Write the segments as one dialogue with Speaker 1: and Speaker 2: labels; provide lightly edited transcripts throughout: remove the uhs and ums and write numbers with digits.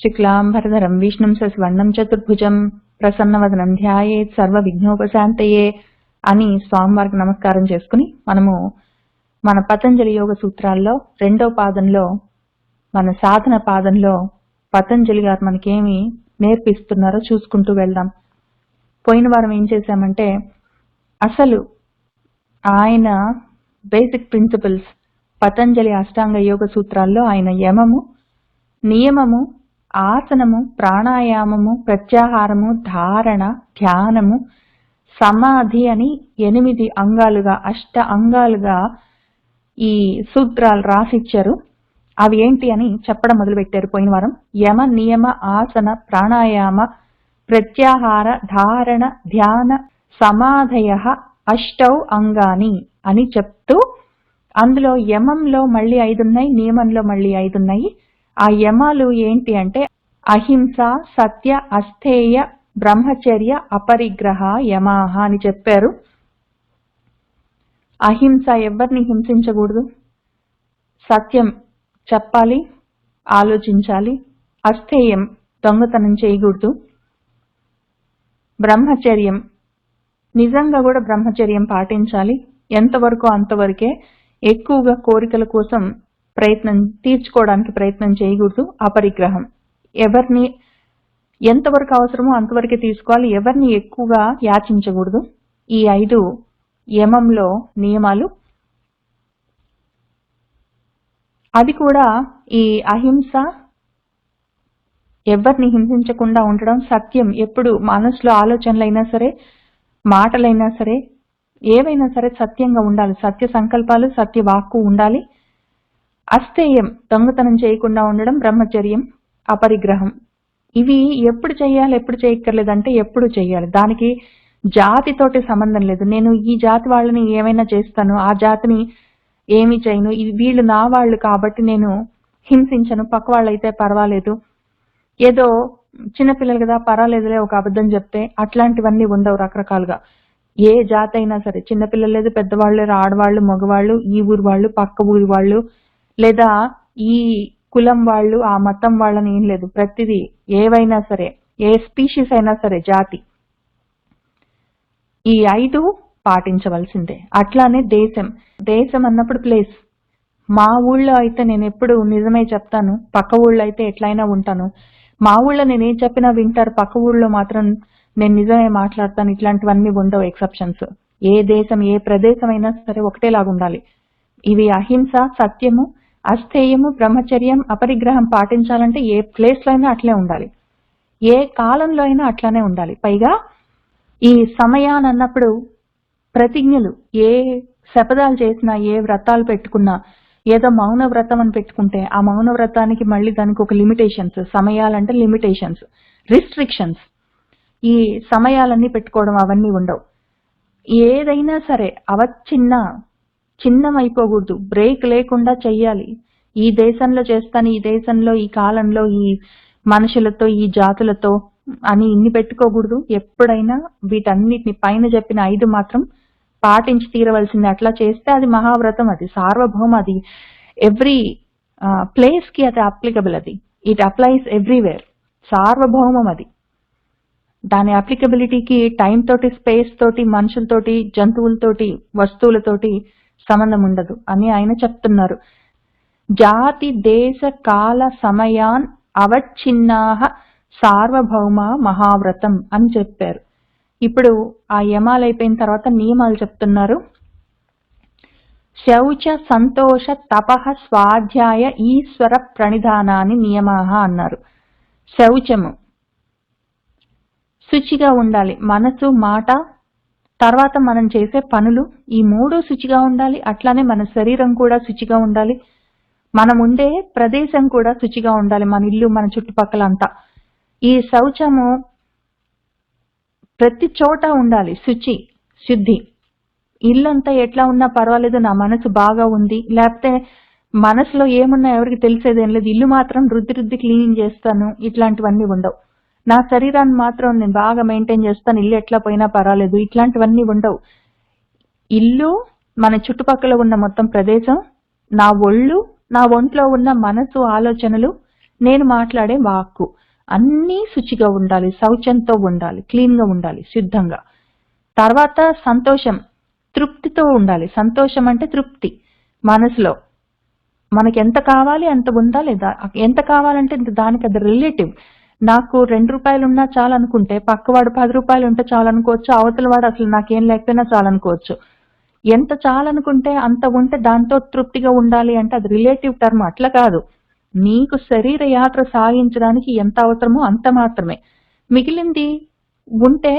Speaker 1: శుక్లాంబరధరం విష్ణుం శశివర్ణం చతుర్భుజం ప్రసన్నవదనం ధ్యాయేత్ సర్వ విఘ్నోపశాంతయే అని స్వామివారికి నమస్కారం చేసుకుని మనము మన పతంజలి యోగ సూత్రాల్లో 2వ పాదంలో మన సాధన పాదంలో పతంజలి గారు మనకేమి నేర్పిస్తున్నారో చూసుకుంటూ వెళ్దాం. పోయిన వారం ఏం చేశామంటే అసలు ఆయన బేసిక్ ప్రిన్సిపల్స్ పతంజలి అష్టాంగ యోగ సూత్రాల్లో ఆయన యమము, నియమము, ఆసనము, ప్రాణాయామము, ప్రత్యాహారము, ధారణ, ధ్యానము, సమాధి అని 8 అంగాలుగా 8 అంగాలుగా ఈ సూత్రాలు రాసిచ్చారు. అవి ఏంటి అని చెప్పడం మొదలుపెట్టారు పోయిన వారం. యమ, నియమ, ఆసన, ప్రాణాయామ, ప్రత్యాహార, ధారణ, ధ్యాన, సమాధయ 8 అంగాని అని చెప్తూ అందులో యమంలో మళ్ళీ 5 ఉన్నాయి, నియమంలో మళ్ళీ 5 ఉన్నాయి. ఆ యమాలు ఏంటి అంటే అహింస, సత్య, అస్థేయ, బ్రహ్మచర్య, అపరిగ్రహ యమాహ అని చెప్పారు. అహింస, ఎవరిని హింసించకూడదు. సత్యం చెప్పాలి, ఆలోచించాలి. అస్థేయం, దొంగతనం చేయకూడదు. బ్రహ్మచర్యం, నిజంగా కూడా బ్రహ్మచర్యం పాటించాలి. ఎంతవరకు అంతవరకే, ఎక్కువగా కోరికల కోసం తీర్చుకోవడానికి ప్రయత్నం చేయకూడదు. అపరిగ్రహం, ఎవరిని ఎంతవరకు అవసరమో అంతవరకే తీసుకోవాలి, ఎవరిని ఎక్కువగా యాచించకూడదు. ఈ 5 యమంలో నియమాలు. అది కూడా ఈ అహింస, ఎవరిని హింసించకుండా ఉండడం, సత్యం, ఎప్పుడు మనసులో ఆలోచనలైనా సరే మాటలైనా సరే ఏవైనా సరే సత్యంగా ఉండాలి. సత్య సంకల్పాలు, సత్య వాక్కు ఉండాలి. అస్థేయం, దొంగతనం చేయకుండా ఉండడం. బ్రహ్మచర్యం, అపరిగ్రహం. ఇవి ఎప్పుడు చేయాలి, ఎప్పుడు చేయక్కర్లేదంటే ఎప్పుడు చేయాలి. దానికి జాతితోటి సంబంధం లేదు. నేను ఈ జాతి వాళ్ళని ఏమైనా చేస్తాను, ఆ జాతిని ఏమి చేయను, వీళ్ళు నా వాళ్ళు కాబట్టి నేను హింసించను, పక్క వాళ్ళైతే పర్వాలేదు, ఏదో చిన్నపిల్లలు కదా పర్వాలేదులే ఒక అబద్ధం చెప్తే, అట్లాంటివన్నీ ఉండవు. రకరకాలుగా ఏ జాతి అయినా సరే, చిన్నపిల్లలు లేదు, పెద్దవాళ్ళు లేరు, ఆడవాళ్ళు, మగవాళ్ళు, ఈ ఊరు వాళ్ళు, పక్క ఊరి వాళ్ళు, లేదా ఈ కులం వాళ్ళు, ఆ మతం వాళ్ళని ఏం లేదు. ప్రతిదీ ఏవైనా సరే, ఏ స్పీషీస్ అయినా సరే, జాతి, ఈ 5 పాటించవలసిందే. అట్లానే దేశం, దేశం అన్నప్పుడు ప్లేస్. మా ఊళ్ళో అయితే నేను ఎప్పుడు నిజమే చెప్తాను, పక్క ఊళ్ళో అయితే ఎట్లయినా ఉంటాను. మా ఊళ్ళో నేనేం చెప్పినా వింటారు, పక్క ఊళ్ళో మాత్రం నేను నిజమే మాట్లాడతాను. ఇట్లాంటివన్నీ ఉండవు ఎక్సెప్షన్స్. ఏ దేశం, ఏ ప్రదేశం అయినా సరే ఒకటేలాగా ఉండాలి. ఇవి అహింస, సత్యము, అస్థేయము, బ్రహ్మచర్యం, అపరిగ్రహం పాటించాలంటే ఏ ప్లేస్ లో అయినా అట్లే ఉండాలి, ఏ కాలంలో అయినా అట్లానే ఉండాలి. పైగా ఈ సమయాన్ని అన్నప్పుడు ప్రతిజ్ఞలు, ఏ శపథాలు చేసినా, ఏ వ్రతాలు పెట్టుకున్నా, ఏదో మౌన వ్రతం అని పెట్టుకుంటే ఆ మౌన వ్రతానికి మళ్ళీ దానికి ఒక లిమిటేషన్స్, సమయాలంటే లిమిటేషన్స్, రిస్ట్రిక్షన్స్. ఈ సమయాలన్నీ పెట్టుకోవడం అవన్నీ ఉండవు. ఏదైనా సరే చిన్నమైపోకూడదు, బ్రేక్ లేకుండా చెయ్యాలి. ఈ దేశంలో చేస్తాను, ఈ దేశంలో, ఈ కాలంలో, ఈ మనుషులతో, ఈ జాతులతో అని ఇన్ని పెట్టుకోకూడదు. ఎప్పుడైనా వీటన్నిటిని పైన చెప్పిన 5 మాత్రం పాటించి తీరవలసింది. అట్లా చేస్తే అది మహావ్రతం, అది సార్వభౌమ, అది ఎవ్రీ ప్లేస్ కి అది అప్లికబుల్. అది ఇట్ అప్లైస్ ఎవ్రీవేర్. సార్వభౌమం అది. దాని అప్లికబిలిటీకి టైం తోటి, స్పేస్ తోటి, మనుషులతోటి, జంతువులతోటి, వస్తువులతోటి సంబంధం ఉండదు అని ఆయన చెప్తున్నారు. జాతి, దేశ, కాల, సమయాన్ అవచ్ఛిన్నాః సార్వభౌమ మహావ్రతం అని చెప్పారు. ఇప్పుడు ఆ యమాలు అయిపోయిన తర్వాత నియమాలు చెప్తున్నారు. శౌచ, సంతోష, తపః, స్వాధ్యాయ, ఈశ్వర ప్రణిధానాని నియమాః అన్నారు. శౌచము, శుచిగా ఉండాలి. మనసు, మాట, తర్వాత మనం చేసే పనులు, ఈ 3 శుచిగా ఉండాలి. అట్లానే మన శరీరం కూడా శుచిగా ఉండాలి. మనం ఉండే ప్రదేశం కూడా శుచిగా ఉండాలి, మన ఇల్లు, మన చుట్టుపక్కల అంతా. ఈ శౌచము ప్రతి చోట ఉండాలి, శుద్ధి. ఇల్లంతా ఎట్లా ఉన్నా పర్వాలేదు, నా మనసు బాగా ఉంది, లేకపోతే మనసులో ఏమున్నా ఎవరికి తెలిసేదేం లేదు, ఇల్లు మాత్రం రుద్ది క్లీనింగ్ చేస్తాను, ఇట్లాంటివన్నీ ఉండవు. నా శరీరాన్ని మాత్రం నేను బాగా మెయింటైన్ చేస్తాను, ఇల్లు ఎట్లా పోయినా పర్వాలేదు, ఇట్లాంటివన్నీ ఉండవు. ఇల్లు, మన చుట్టుపక్కల ఉన్న మొత్తం ప్రదేశం, నా ఒళ్ళు, నా ఒంట్లో ఉన్న మనసు, ఆలోచనలు, నేను మాట్లాడే వాక్కు అన్నీ శుచిగా ఉండాలి, శౌచంతో ఉండాలి, క్లీన్ గా ఉండాలి, శుద్ధంగా. తర్వాత సంతోషం, తృప్తితో ఉండాలి. సంతోషం అంటే తృప్తి మనసులో. మనకి ఎంత కావాలి అంత ఉందా లేదా? ఎంత కావాలంటే దానికి అది రిలేటివ్. నాకు 2 రూపాయలు ఉన్నా చాలనుకుంటే పక్కవాడు 10 రూపాయలు ఉంటే చాలనుకోవచ్చు, అవతల వాడు అసలు నాకేం లేకపోయినా చాలనుకోవచ్చు. ఎంత చాలనుకుంటే అంత ఉంటే దాంతో తృప్తిగా ఉండాలి అంటే అది రిలేటివ్ టర్మ్. అట్లా కాదు, నీకు శరీర యాత్ర సాగించడానికి ఎంత అవసరమో అంత మాత్రమే. మిగిలింది ఉంటే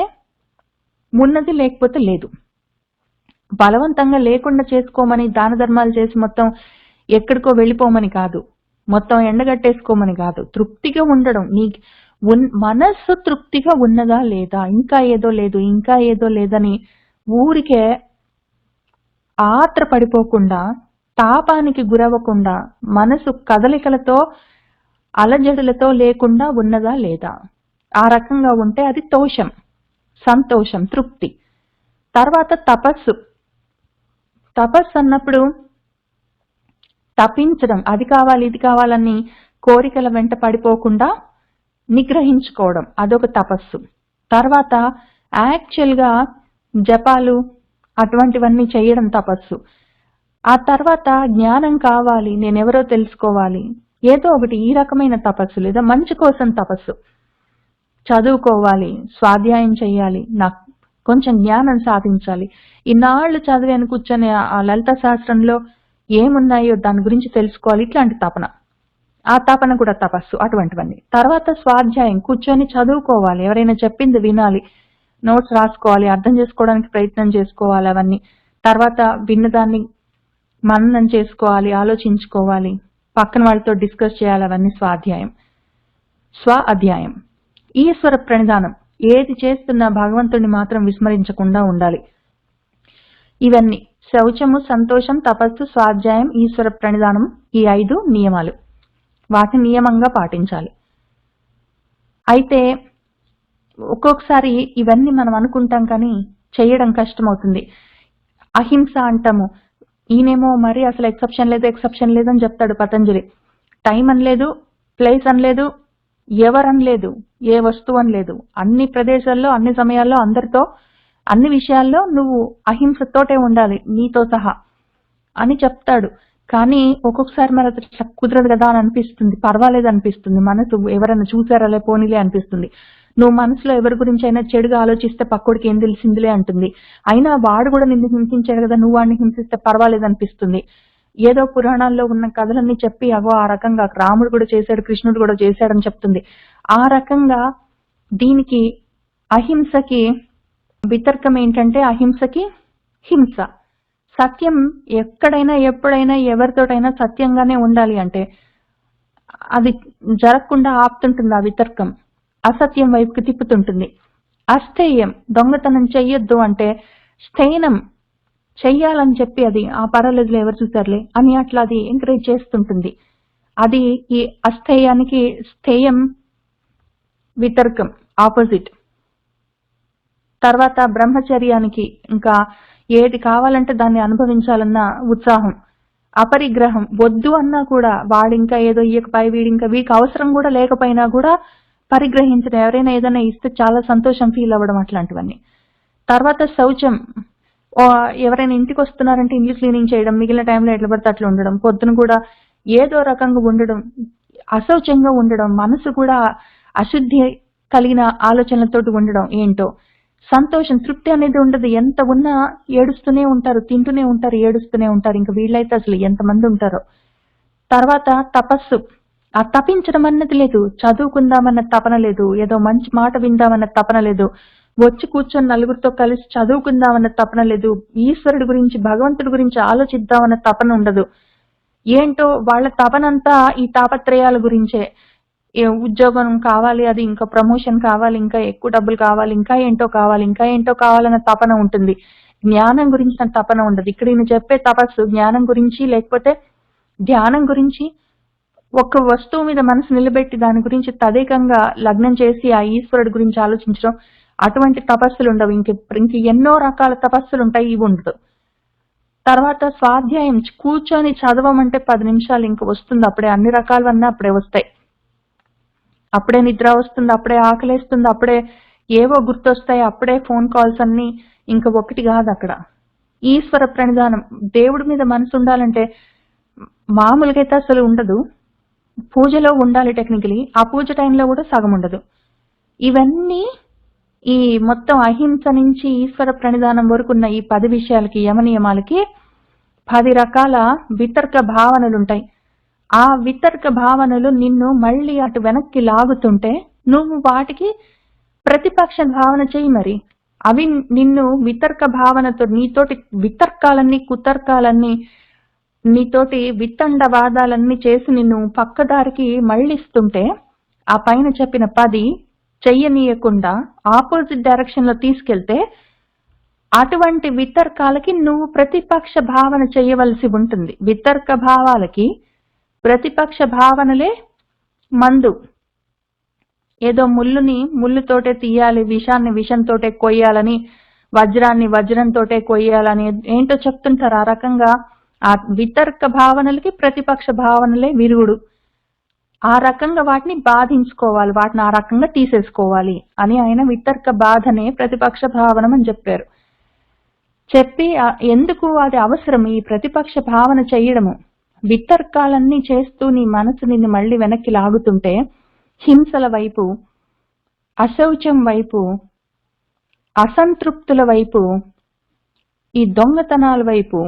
Speaker 1: ఉన్నది, లేకపోతే లేదు. బలవంతంగా లేకుండా చేసుకోమని, దాన ధర్మాలు చేసి మొత్తం ఎక్కడికో వెళ్ళిపోమని కాదు, మొత్తం ఎండగట్టేసుకోమని కాదు. తృప్తిగా ఉండడం, నీ మనస్సు తృప్తిగా ఉన్నదా లేదా, ఇంకా ఏదో లేదు, ఇంకా ఏదో లేదని ఊరికే ఆత్ర పడిపోకుండా, తాపానికి గురవ్వకుండా, మనసు కదలికలతో అలజడులతో లేకుండా ఉన్నదా లేదా, ఆ రకంగా ఉంటే అది తోషం, సంతోషం, తృప్తి. తర్వాత తపస్సు. తపస్సు అన్నప్పుడు తపించడం, అది కావాలి ఇది కావాలని కోరికల వెంట పడిపోకుండా నిగ్రహించుకోవడం, అదొక తపస్సు. తర్వాత యాక్చువల్ గా జపాలు అటువంటివన్నీ చేయడం తపస్సు. ఆ తర్వాత జ్ఞానం కావాలి, నేనెవరో తెలుసుకోవాలి, ఏదో ఒకటి ఈ రకమైన తపస్సు. లేదా మంచి కోసం తపస్సు, చదువుకోవాలి, స్వాధ్యాయం చెయ్యాలి, నాకు కొంచెం జ్ఞానం సాధించాలి, ఇన్నాళ్లు చదివాను కూర్చొని ఆ లలిత శాస్త్రంలో ఏమున్నాయో దాని గురించి తెలుసుకోవాలి, ఇట్లాంటి తపన. ఆ తపన కూడా తపస్సు, అటువంటివన్నీ. తర్వాత స్వాధ్యాయం, కూర్చొని చదువుకోవాలి, ఎవరైనా చెప్పింది వినాలి, నోట్స్ రాసుకోవాలి, అర్థం చేసుకోవడానికి ప్రయత్నం చేసుకోవాలి, అవన్నీ. తర్వాత విన్నదాన్ని మననం చేసుకోవాలి, ఆలోచించుకోవాలి, పక్కన వాళ్ళతో డిస్కస్ చేయాలి, అవన్నీ స్వాధ్యాయం. స్వ అధ్యాయం, ఈశ్వర ప్రణిధానం, ఏది చేస్తున్నా భగవంతుడిని మాత్రం విస్మరించకుండా ఉండాలి. ఇవన్నీ శౌచము, సంతోషం, తపస్సు, స్వాధ్యాయం, ఈశ్వర ప్రణిధానం, ఈ 5 నియమాలు. వాటిని నియమంగా పాటించాలి. అయితే ఒక్కొక్కసారి ఇవన్నీ మనం అనుకుంటాం కానీ చేయడం కష్టమవుతుంది. అహింస అంటాము, ఈయనేమో మరి అసలు ఎక్సెప్షన్ లేదని చెప్తాడు పతంజలి. టైం అనలేదు, ప్లేస్ అనలేదు, ఎవరనలేదు, ఏ వస్తువు అనలేదు. అన్ని ప్రదేశాల్లో, అన్ని సమయాల్లో, అందరితో, అన్ని విషయాల్లో నువ్వు అహింసతోటే ఉండాలి, నీతో సహా అని చెప్తాడు. కానీ ఒక్కొక్కసారి మరి అది కుదరదు కదా అని అనిపిస్తుంది, పర్వాలేదు అనిపిస్తుంది. మనసు ఎవరైనా చూసారాలే పోనీలే అనిపిస్తుంది. నువ్వు మనసులో ఎవరి గురించి అయినా చెడుగా ఆలోచిస్తే పక్కోడికి ఏం తెలిసిందిలే అంటుంది. అయినా వాడు కూడా నిన్ను హింసించాడు కదా, నువ్వు వాడిని హింసిస్తే పర్వాలేదు అనిపిస్తుంది. ఏదో పురాణాల్లో ఉన్న కథలన్నీ చెప్పి అవో ఆ రకంగా రాముడు కూడా చేశాడు, కృష్ణుడు కూడా చేశాడని చెప్తుంది. ఆ రకంగా దీనికి అహింసకి వితర్కం ఏంటంటే అహింసకి హింస. సత్యం ఎక్కడైనా ఎప్పుడైనా ఎవరితోటైనా సత్యంగానే ఉండాలి అంటే అది జరగకుండా ఆపుతుంటుంది ఆ వితర్కం, అసత్యం వైపుకి తిప్పుతుంటుంది. అస్థేయం, దొంగతనం చెయ్యొద్దు అంటే స్థేనం, చెయ్యాలని చెప్పి అది ఆ పర్వాలేదులే ఎవరు చూసారులే అని అట్లా అది ఎంకరేజ్ చేస్తుంటుంది. అది ఈ అస్థేయానికి స్థేయం వితర్కం, ఆపోజిట్. తర్వాత బ్రహ్మచర్యానికి ఇంకా ఏది కావాలంటే దాన్ని అనుభవించాలన్న ఉత్సాహం. అపరిగ్రహం, వద్దు అన్నా కూడా వాడింకా ఏదో ఇయ్యకపోయి వీడికి అవసరం కూడా లేకపోయినా కూడా పరిగ్రహించడం, ఎవరైనా ఏదైనా ఇస్తే చాలా సంతోషం ఫీల్ అవ్వడం, అట్లాంటివన్నీ. తర్వాత శౌచం, ఎవరైనా ఇంటికి వస్తున్నారంటే ఇల్లు క్లీనింగ్ చేయడం, మిగిలిన టైంలో ఎట్లా పడితే అట్లా ఉండడం, పొద్దున కూడా ఏదో రకంగా ఉండడం, అశౌచంగా ఉండడం, మనసు కూడా అశుద్ధి కలిగిన ఆలోచనలతోటి ఉండడం. ఏంటో సంతోషం, తృప్తి అనేది ఉండదు. ఎంత ఉన్నా ఏడుస్తూనే ఉంటారు, తింటూనే ఉంటారు, ఏడుస్తూనే ఉంటారు. ఇంకా వీళ్ళైతే అసలు ఎంతమంది ఉంటారో. తర్వాత తపస్సు, ఆ తపించడం అన్నది లేదు, చదువుకుందామన్న తపన లేదు, ఏదో మంచి మాట విందామన్న తపన లేదు, వచ్చి కూర్చొని నలుగురితో కలిసి చదువుకుందామన్న తపన లేదు, ఈశ్వరుడి గురించి భగవంతుడి గురించి ఆలోచిద్దామన్న తపన ఉండదు. ఏంటో వాళ్ళ తపనంతా ఈ తాపత్రయాల గురించే. ఉద్యోగం కావాలి, అది ఇంకా ప్రమోషన్ కావాలి, ఇంకా ఎక్కువ డబ్బులు కావాలి, ఇంకా ఏంటో కావాలి, ఇంకా ఏంటో కావాలన్న తపన ఉంటుంది. జ్ఞానం గురించిన తపన ఉండదు. ఇక్కడ ఈయన చెప్పే తపస్సు జ్ఞానం గురించి లేకపోతే ధ్యానం గురించి, ఒక్క వస్తువు మీద మనసు నిలబెట్టి దాని గురించి తదేకంగా లగ్నం చేసి ఆ ఈశ్వరుడి గురించి ఆలోచించడం, అటువంటి తపస్సులు ఉండవు. ఇంక ఎన్నో రకాల తపస్సులు ఉంటాయి, ఇవి ఉండదు. తర్వాత స్వాధ్యాయం, కూర్చొని చదవమంటే 10 నిమిషాలు ఇంక వస్తుంది, అప్పుడే అన్ని రకాలవన్నీ అప్పుడే వస్తాయి. అప్పుడే నిద్ర వస్తుంది, అప్పుడే ఆకలేస్తుంది, అప్పుడే ఏవో గుర్తొస్తాయి, అప్పుడే ఫోన్ కాల్స్ అన్ని. ఇంకా ఒకటి కాదు అక్కడ. ఈశ్వర ప్రణిధానం, దేవుడి మీద మనసు ఉండాలంటే మామూలుగా అయితే అసలు ఉండదు. పూజలో ఉండాలి టెక్నికలీ, ఆ పూజ టైంలో కూడా సగం ఉండదు. ఇవన్నీ ఈ మొత్తం అహింస నుంచి ఈశ్వర ప్రణిధానం వరకు ఉన్న ఈ 10 విషయాలకి, యమనియమాలకి 10 రకాల వితర్క భావనలుంటాయి. ఆ వితర్క భావనలు నిన్ను మళ్ళీ అటు వెనక్కి లాగుతుంటే నువ్వు వాటికి ప్రతిపక్ష భావన చెయ్యి. మరి అవి నిన్ను వితర్క భావనతో, నీతోటి వితర్కాలన్నీ, కుతర్కాలన్నీ, నీతోటి వితండవాదాలన్నీ చేసి నిన్ను పక్కదారికి మళ్ళిస్తుంటే, ఆ పైన చెప్పిన 10 చెయ్యనీయకుండా ఆపోజిట్ డైరెక్షన్ లో తీసుకెళ్తే, అటువంటి వితర్కాలకి నువ్వు ప్రతిపక్ష భావన చేయవలసి ఉంటుంది. వితర్క భావాలకి ప్రతిపక్ష భావనలే మందు. ఏదో ముళ్ళుని ముళ్ళుతోటే తీయాలి, విషాన్ని విషంతోటే కొయ్యాలని, వజ్రాన్ని వజ్రంతోటే కొయ్యాలని ఏంటో చెప్తుంటారు. ఆ రకంగా ఆ వితర్క భావనలకి ప్రతిపక్ష భావనలే విరుగుడు. ఆ రకంగా వాటిని బాధించుకోవాలి, వాటిని ఆ రకంగా తీసేసుకోవాలి అని ఆయన వితర్క బాధనే ప్రతిపక్ష భావనం అని చెప్పారు. చెప్పి ఎందుకు అది అవసరం ఈ ప్రతిపక్ష భావన చెయ్యడము, వితర్కాలన్నీ చేస్తూ నీ మనసు నిన్ను మళ్ళీ వెనక్కి లాగుతుంటే, హింసల వైపు, అశౌచం వైపు, అసంతృప్తుల వైపు, ఈ దొంగతనాల వైపు.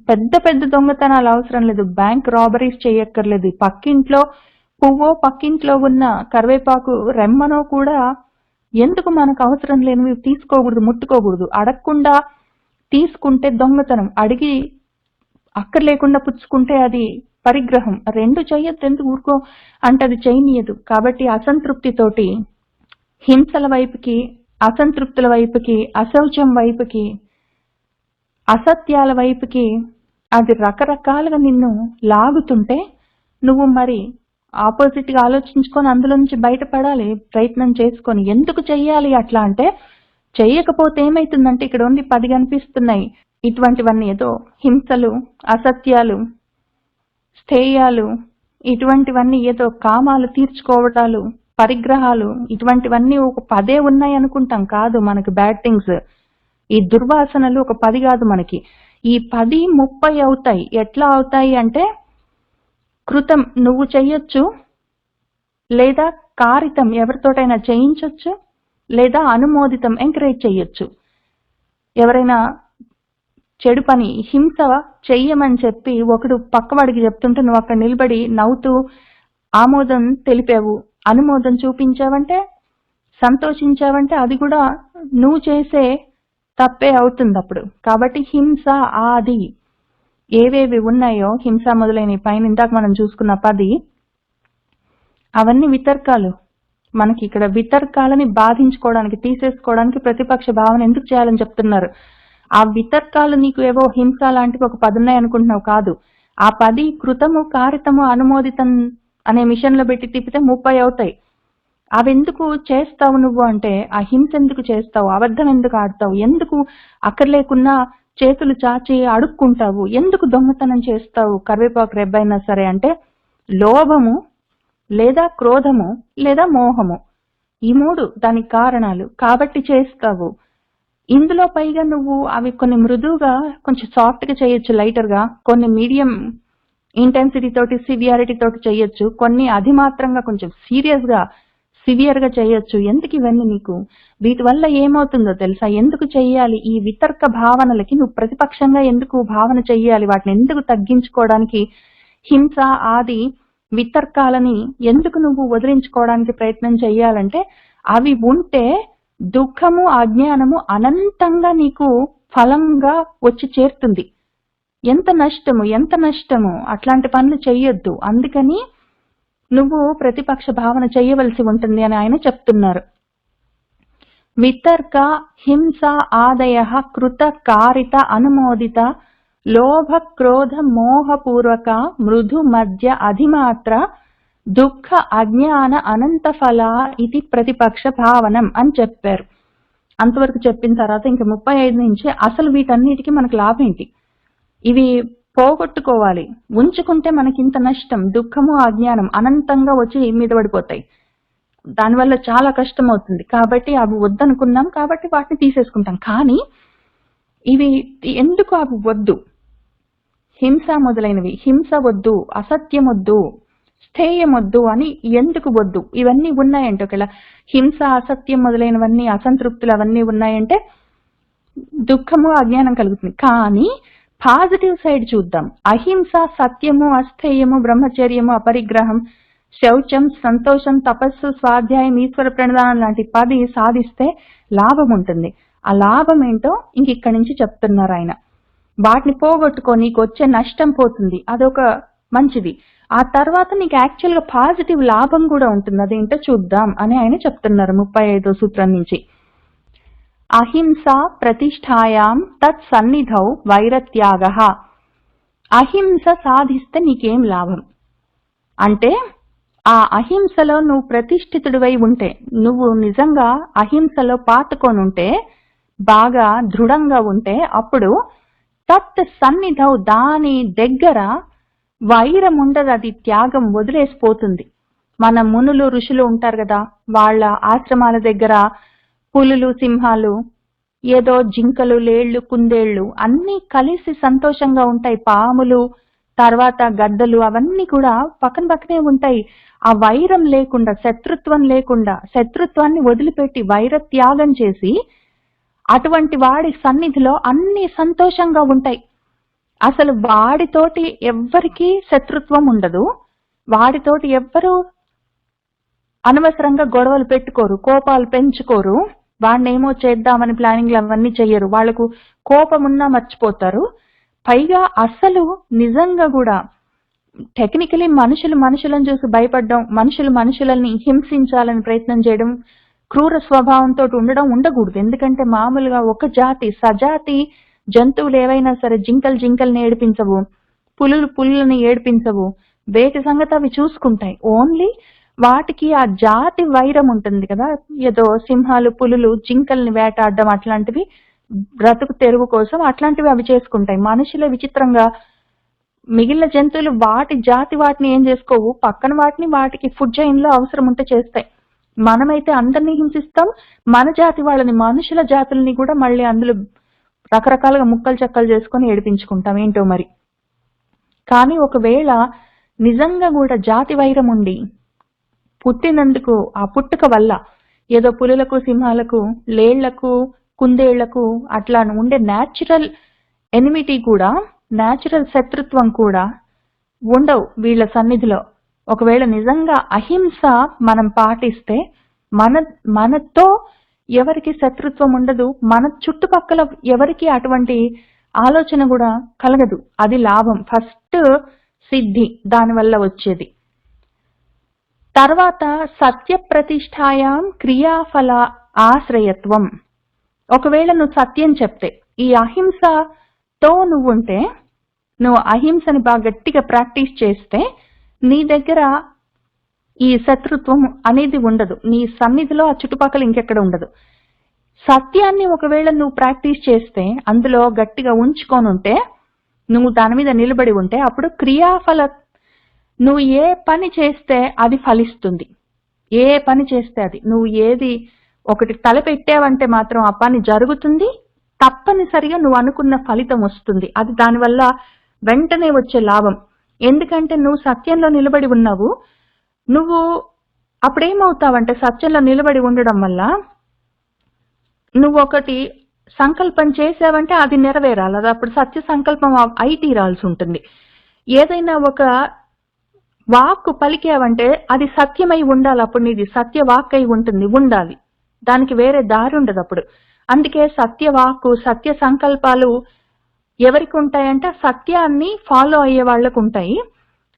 Speaker 1: పెద్ద పెద్ద దొంగతనాలు అవసరం లేదు, బ్యాంక్ రాబరీస్ చేయక్కర్లేదు. పక్కింట్లో పువ్వో, పక్కింట్లో ఉన్న కరివేపాకు రెమ్మనో కూడా ఎందుకు మనకు అవసరం లేనివి తీసుకోకూడదు, ముట్టుకోకూడదు. అడగకుండా తీసుకుంటే దొంగతనం, అడిగి అక్కర్లేకుండా పుచ్చుకుంటే అది పరిగ్రహం. రెండు చెయ్యొద్దు, ఎందుకు ఊరుకో అంటే అది చేయనీయదు. కాబట్టి అసంతృప్తితోటి హింసల వైపుకి, అసంతృప్తుల వైపుకి, అశౌచం వైపుకి, అసత్యాల వైపుకి అది రకరకాలుగా నిన్ను లాగుతుంటే, నువ్వు మరి ఆపోజిట్ గా ఆలోచించుకొని అందులో నుంచి బయటపడాలి, ప్రయత్నం చేసుకొని. ఎందుకు చెయ్యాలి అట్లా అంటే, చెయ్యకపోతే ఏమైతుందంటే ఇక్కడ ఓన్లీ 10 కనిపిస్తున్నాయి. ఇటువంటివన్నీ ఏదో హింసలు, అసత్యాలు, స్థేయాలు, ఇటువంటివన్నీ ఏదో కామాలు తీర్చుకోవటాలు, పరిగ్రహాలు, ఇటువంటివన్నీ ఒక 10 ఉన్నాయి అనుకుంటాం. కాదు, మనకి బ్యాడ్ థింగ్స్, ఈ దుర్వాసనలు ఒక 10 కాదు మనకి. ఈ 10 30 అవుతాయి. ఎట్లా అవుతాయి అంటే, కృతం నువ్వు చెయ్యొచ్చు, లేదా కారితం ఎవరితోటైనా చేయించొచ్చు, లేదా అనుమోదితం ఎంకరేజ్ చెయ్యొచ్చు. ఎవరైనా చెడు పని, హింస చెయ్యమని చెప్పి ఒకడు పక్కవాడికి చెప్తుంటే నువ్వు అక్కడ నిలబడి నవ్వుతూ ఆమోదం తెలిపావు, అనుమోదం చూపించావంటే, సంతోషించావంటే అది కూడా నువ్వు చేసే తప్పే అవుతుంది అప్పుడు. కాబట్టి హింస, ఆది ఏవేవి ఉన్నాయో, హింస మొదలైన పైన ఇందాక మనం చూసుకున్న 10, అవన్నీ వితర్కాలు. మనకి ఇక్కడ వితర్కాలని బాధించుకోవడానికి, తీసేసుకోవడానికి ప్రతిపక్ష భావన ఎందుకు చేయాలని చెప్తున్నారు. ఆ వితర్కాలు నీకు ఏవో హింస లాంటివి ఒక 10 ఉన్నాయి అనుకుంటున్నావు. కాదు, ఆ 10 కృతము, కారితము, అనుమోదితం అనే మిషన్ లో పెట్టి తిప్పితే 30 అవుతాయి. అవెందుకు చేస్తావు నువ్వు అంటే, ఆ హింస ఎందుకు చేస్తావు, అబద్ధం ఎందుకు ఆడతావు, ఎందుకు అక్కర్లేకున్నా చేతులు చాచి అడుక్కుంటావు, ఎందుకు దొంగతనం చేస్తావు, కరివేపాకు రెబ్బైనా సరే అంటే, లోభము, లేదా క్రోధము, లేదా మోహము, ఈ 3 దానికి కారణాలు. కాబట్టి చేస్తావు. ఇందులో పైగా నువ్వు అవి కొన్ని మృదువుగా, కొంచెం సాఫ్ట్ గా చేయొచ్చు, లైటర్ గా, కొన్ని మీడియం ఇంటెన్సిటీ తోటి, సివియారిటీ తోటి చేయొచ్చు, కొన్ని అది మాత్రంగా కొంచెం సీరియస్ గా, సివియర్ గా చేయొచ్చు. ఎందుకు ఇవన్నీ నీకు? వీటి వల్ల ఏమవుతుందో తెలుసా? ఎందుకు చెయ్యాలి? ఈ వితర్క భావనలకి నువ్వు ప్రతిపక్షంగా ఎందుకు భావన చెయ్యాలి? వాటిని ఎందుకు తగ్గించుకోవడానికి, హింస, ఆది వితర్కాలని ఎందుకు నువ్వు వదిలించుకోవడానికి ప్రయత్నం చెయ్యాలంటే, అవి ఉంటే దుఃఖము, అజ్ఞానము అనంతంగా నీకు ఫలంగా వచ్చి చేరుతుంది. ఎంత నష్టము, ఎంత నష్టము! అట్లాంటి పనులు చెయ్యొద్దు. అందుకని నువ్వు ప్రతిపక్ష భావన చెయ్యవలసి ఉంటుంది అని ఆయన చెప్తున్నారు. వితర్క, హింస, ఆదయ, కృత, కారిత, అనుమోదిత, లోభ, క్రోధ, మోహపూర్వక, మృదు, మధ్య, అధిమాత్ర, దుఃఖ, అజ్ఞాన, అనంత ఫల ఇది ప్రతిపక్ష భావనం అని చెప్పారు. అంతవరకు చెప్పిన తర్వాత ఇంకా 35 నుంచి అసలు వీటన్నిటికీ మనకు లాభం ఏంటి, ఇవి పోగొట్టుకోవాలి, ఉంచుకుంటే మనకి ఇంత నష్టం, దుఃఖము, అజ్ఞానం అనంతంగా వచ్చి మీద పడిపోతాయి. దానివల్ల చాలా కష్టం అవుతుంది. కాబట్టి అవి వద్దనుకున్నాం కాబట్టి వాటిని తీసేసుకుంటాం. కానీ ఇవి ఎందుకు అవి వద్దు? హింస మొదలైనవి. హింస వద్దు, అసత్యం వద్దు, స్థేయం వద్దు అని ఎందుకు వద్దు? ఇవన్నీ ఉన్నాయంటే ఒకవేళ హింస, అసత్యం మొదలైనవన్నీ, అసంతృప్తులు అవన్నీ ఉన్నాయంటే దుఃఖము, అజ్ఞానం కలుగుతుంది. కానీ పాజిటివ్ సైడ్ చూద్దాం. అహింస, సత్యము, అస్థేయము, బ్రహ్మచర్యము, అపరిగ్రహం, శౌచం, సంతోషం, తపస్సు, స్వాధ్యాయం, ఈశ్వర ప్రణిధానం లాంటి 10 సాధిస్తే లాభం ఉంటుంది. ఆ లాభం ఏంటో ఇంక ఇక్కడి నుంచి చెప్తున్నారు ఆయన. వాటిని పోగొట్టుకో, నీకు వచ్చే నష్టం పోతుంది, అదొక మంచిది. ఆ తర్వాత నీకు యాక్చువల్ గా పాజిటివ్ లాభం కూడా ఉంటుంది, అదేంటో చూద్దాం అని ఆయన చెప్తున్నారు 35వ సూత్రం నుంచి. అహింస ప్రతిష్ఠాయాం తత్ సన్నిధౌ వైరత్యాగః. అహింస సాధిస్తే నీకేం లాభం అంటే, ఆ అహింసలో నువ్వు ప్రతిష్ఠితుడివై ఉంటే, నువ్వు నిజంగా అహింసలో పాతుకొనుంటే, బాగా దృఢంగా ఉంటే, అప్పుడు తత్ సన్నిధౌ, దాని దగ్గర వైరం ఉండదు, అది త్యాగం వదిలేసిపోతుంది. మన మునులు ఋషులు ఉంటారు కదా, వాళ్ళ ఆశ్రమాల దగ్గర పులులు, సింహాలు, ఏదో జింకలు, లేళ్లు, కుందేళ్లు అన్నీ కలిసి సంతోషంగా ఉంటాయి. పాములు, తర్వాత గద్దలు అవన్నీ కూడా పక్కన పక్కనే ఉంటాయి. ఆ వైరం లేకుండా, శత్రుత్వం లేకుండా, శత్రుత్వాన్ని వదిలిపెట్టి వైరత్యాగం చేసి అటువంటి వాడి సన్నిధిలో అన్ని సంతోషంగా ఉంటాయి. అసలు వాడితోటి ఎవ్వరికీ శత్రుత్వం ఉండదు, వాడితోటి ఎవ్వరూ అనవసరంగా గొడవలు పెట్టుకోరు, కోపాలు పెంచుకోరు, వాడినేమో చేద్దామని ప్లానింగ్లు అవన్నీ చెయ్యరు, వాళ్లకు కోపమున్నా మర్చిపోతారు. పైగా అసలు నిజంగా కూడా టెక్నికలీ మనుషులను చూసి భయపడడం, మనుషులని హింసించాలని ప్రయత్నం చేయడం, క్రూర స్వభావంతో ఉండకూడదు. ఎందుకంటే మామూలుగా ఒక జాతి, సజాతి జంతువులు ఏవైనా సరే, జింకల్ని ఏడిపించవు, పులులని ఏడిపించవు, వేటి సంగతి అవి చూసుకుంటాయి. ఓన్లీ వాటికి ఆ జాతి వైరం ఉంటుంది కదా, ఏదో సింహాలు, పులులు జింకల్ని వేటాడడం అట్లాంటివి బ్రతుకు తెరువు కోసం అట్లాంటివి అవి చేసుకుంటాయి. మనుషులే విచిత్రంగా మిగిలిన జంతువులు వాటి జాతి వాటిని ఏం చేసుకోవు, పక్కన వాటికి ఫుడ్ చైన్ లో అవసరం ఉంటే చేస్తాయి. మనమైతే అందరినీ హింసిస్తాం, మన జాతి వాళ్ళని, మనుషుల జాతుల్ని కూడా మళ్ళీ అందులో రకరకాలుగా ముక్కలు చెక్కలు చేసుకొని ఏడిపించుకుంటాం, ఏంటో మరి. కానీ ఒకవేళ నిజంగా కూడా జాతి వైరం ఉండి పుట్టినందుకు, ఆ పుట్టుక వల్ల ఏదో పులులకు, సింహాలకు, లేళ్లకు, కుందేళ్లకు అట్లా ఉండే న్యాచురల్ ఎనిమిటీ కూడా, న్యాచురల్ శత్రుత్వం కూడా ఉండవు వీళ్ళ సన్నిధిలో. ఒకవేళ నిజంగా అహింస మనం పాటిస్తే మనతో ఎవరికి శత్రుత్వం ఉండదు, మన చుట్టుపక్కల ఎవరికి అటువంటి ఆలోచన కూడా కలగదు. అది లాభం, ఫస్ట్ సిద్ధి దానివల్ల వచ్చేది. తర్వాత సత్య ప్రతిష్ఠాయాం క్రియాఫల ఆశ్రయత్వం. ఒకవేళ నువ్వు సత్యం చెప్తే, ఈ అహింసతో నువ్వుంటే, నువ్వు అహింసని బాగా గట్టిగా ప్రాక్టీస్ చేస్తే, నీ దగ్గర ఈ శత్రుత్వం అనేది ఉండదు, నీ సన్నిధిలో ఆ చుట్టుపక్కల ఇంకెక్కడ ఉండదు. సత్యాన్ని ఒకవేళ నువ్వు ప్రాక్టీస్ చేస్తే, అందులో గట్టిగా ఉంచుకొని ఉంటే, నువ్వు దాని మీద నిలబడి ఉంటే, అప్పుడు క్రియాఫల, నువ్వు ఏ పని చేస్తే అది ఫలిస్తుంది. ఏ పని చేస్తే అది, నువ్వు ఏది ఒకటి తలపెట్టావంటే మాత్రం ఆ పని జరుగుతుంది, తప్పనిసరిగా నువ్వు అనుకున్న ఫలితం వస్తుంది. అది దానివల్ల వెంటనే వచ్చే లాభం. ఎందుకంటే నువ్వు సత్యంలో నిలబడి ఉన్నావు. నువ్వు అప్పుడేమవుతావంటే, సత్యంలో నిలబడి ఉండడం వల్ల నువ్వు ఒకటి సంకల్పం చేసావంటే అది నెరవేరాలి, అది అప్పుడు సత్య సంకల్పం అయి తీరాల్సి ఉంటుంది. ఏదైనా ఒక వాక్కు పలికావంటే అది సత్యమై ఉండాలి, అప్పుడు నీది సత్య వాక్ అయి ఉండాలి, దానికి వేరే దారి ఉండదు అప్పుడు. అందుకే సత్యవాక్కు, సత్య సంకల్పాలు ఎవరికి ఉంటాయంటే సత్యాన్ని ఫాలో అయ్యే వాళ్ళకు ఉంటాయి.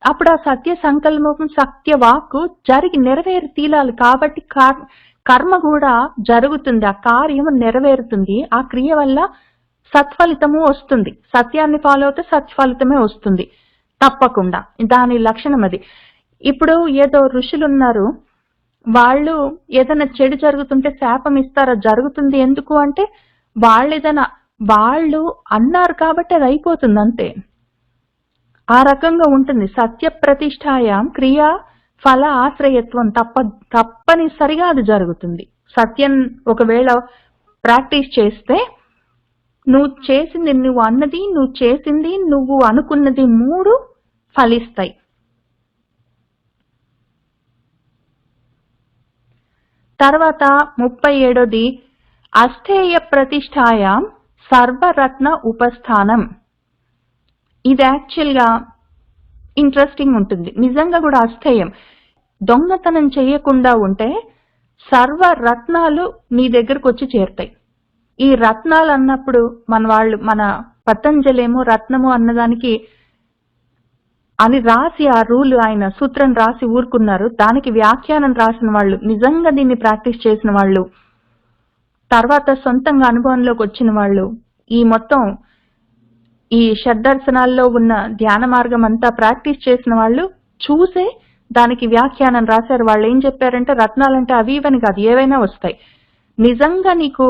Speaker 1: అప్పుడు ఆ సత్య సంకల్పం, సత్య వాక్కు జరిగి నెరవేరి తీరాలి. కాబట్టి కర్మ కూడా జరుగుతుంది, ఆ కార్యము నెరవేరుతుంది, ఆ క్రియ వల్ల సత్ఫలితము వస్తుంది. సత్యాన్ని ఫాలో అవుతే సత్ఫలితమే వస్తుంది తప్పకుండా, దాని లక్షణం అది. ఇప్పుడు ఏదో ఋషులున్నారు, వాళ్ళు ఏదైనా చెడు జరుగుతుంటే శాపం ఇస్తారా? జరుగుతుంది. ఎందుకు అంటే వాళ్ళు అన్నారు కాబట్టి అది అయిపోతుంది అంతే. ఆ రకంగా ఉంటుంది. సత్య ప్రతిష్ఠాయాం క్రియా ఫల ఆశ్రయత్వం తప్పనిసరిగా అది జరుగుతుంది. సత్యం ఒకవేళ ప్రాక్టీస్ చేస్తే నువ్వు చేసింది, నువ్వు అన్నది, నువ్వు చేసింది, నువ్వు అనుకున్నది 3 ఫలిస్తాయి. తర్వాత 37ది అస్థేయ ప్రతిష్టాయాం సర్వరత్న ఉపస్థానం. ఇది యాక్చువల్గా ఇంట్రెస్టింగ్ ఉంటుంది. నిజంగా కూడా అస్థేయం, దొంగతనం చేయకుండా ఉంటే సర్వరత్నాలు నీ దగ్గరకు వచ్చి చేరుతాయి. ఈ రత్నాలు అన్నప్పుడు మన పతంజలేమో రత్నము అన్నదానికి అని రాసి ఆ రూల్, ఆయన సూత్రం రాసి ఊరుకున్నారు. దానికి వ్యాఖ్యానం రాసిన వాళ్ళు, నిజంగా దీన్ని ప్రాక్టీస్ చేసిన వాళ్ళు, తర్వాత సొంతంగా అనుభవంలోకి వచ్చిన వాళ్ళు, ఈ మొత్తం ఈ షడ్దర్శనాల్లో ఉన్న ధ్యాన మార్గం అంతా ప్రాక్టీస్ చేసిన వాళ్ళు చూసే దానికి వ్యాఖ్యానం రాశారు. వాళ్ళు ఏం చెప్పారంటే రత్నాలంటే అవి ఇవని కాదు, ఏవైనా వస్తాయి. నిజంగా నీకు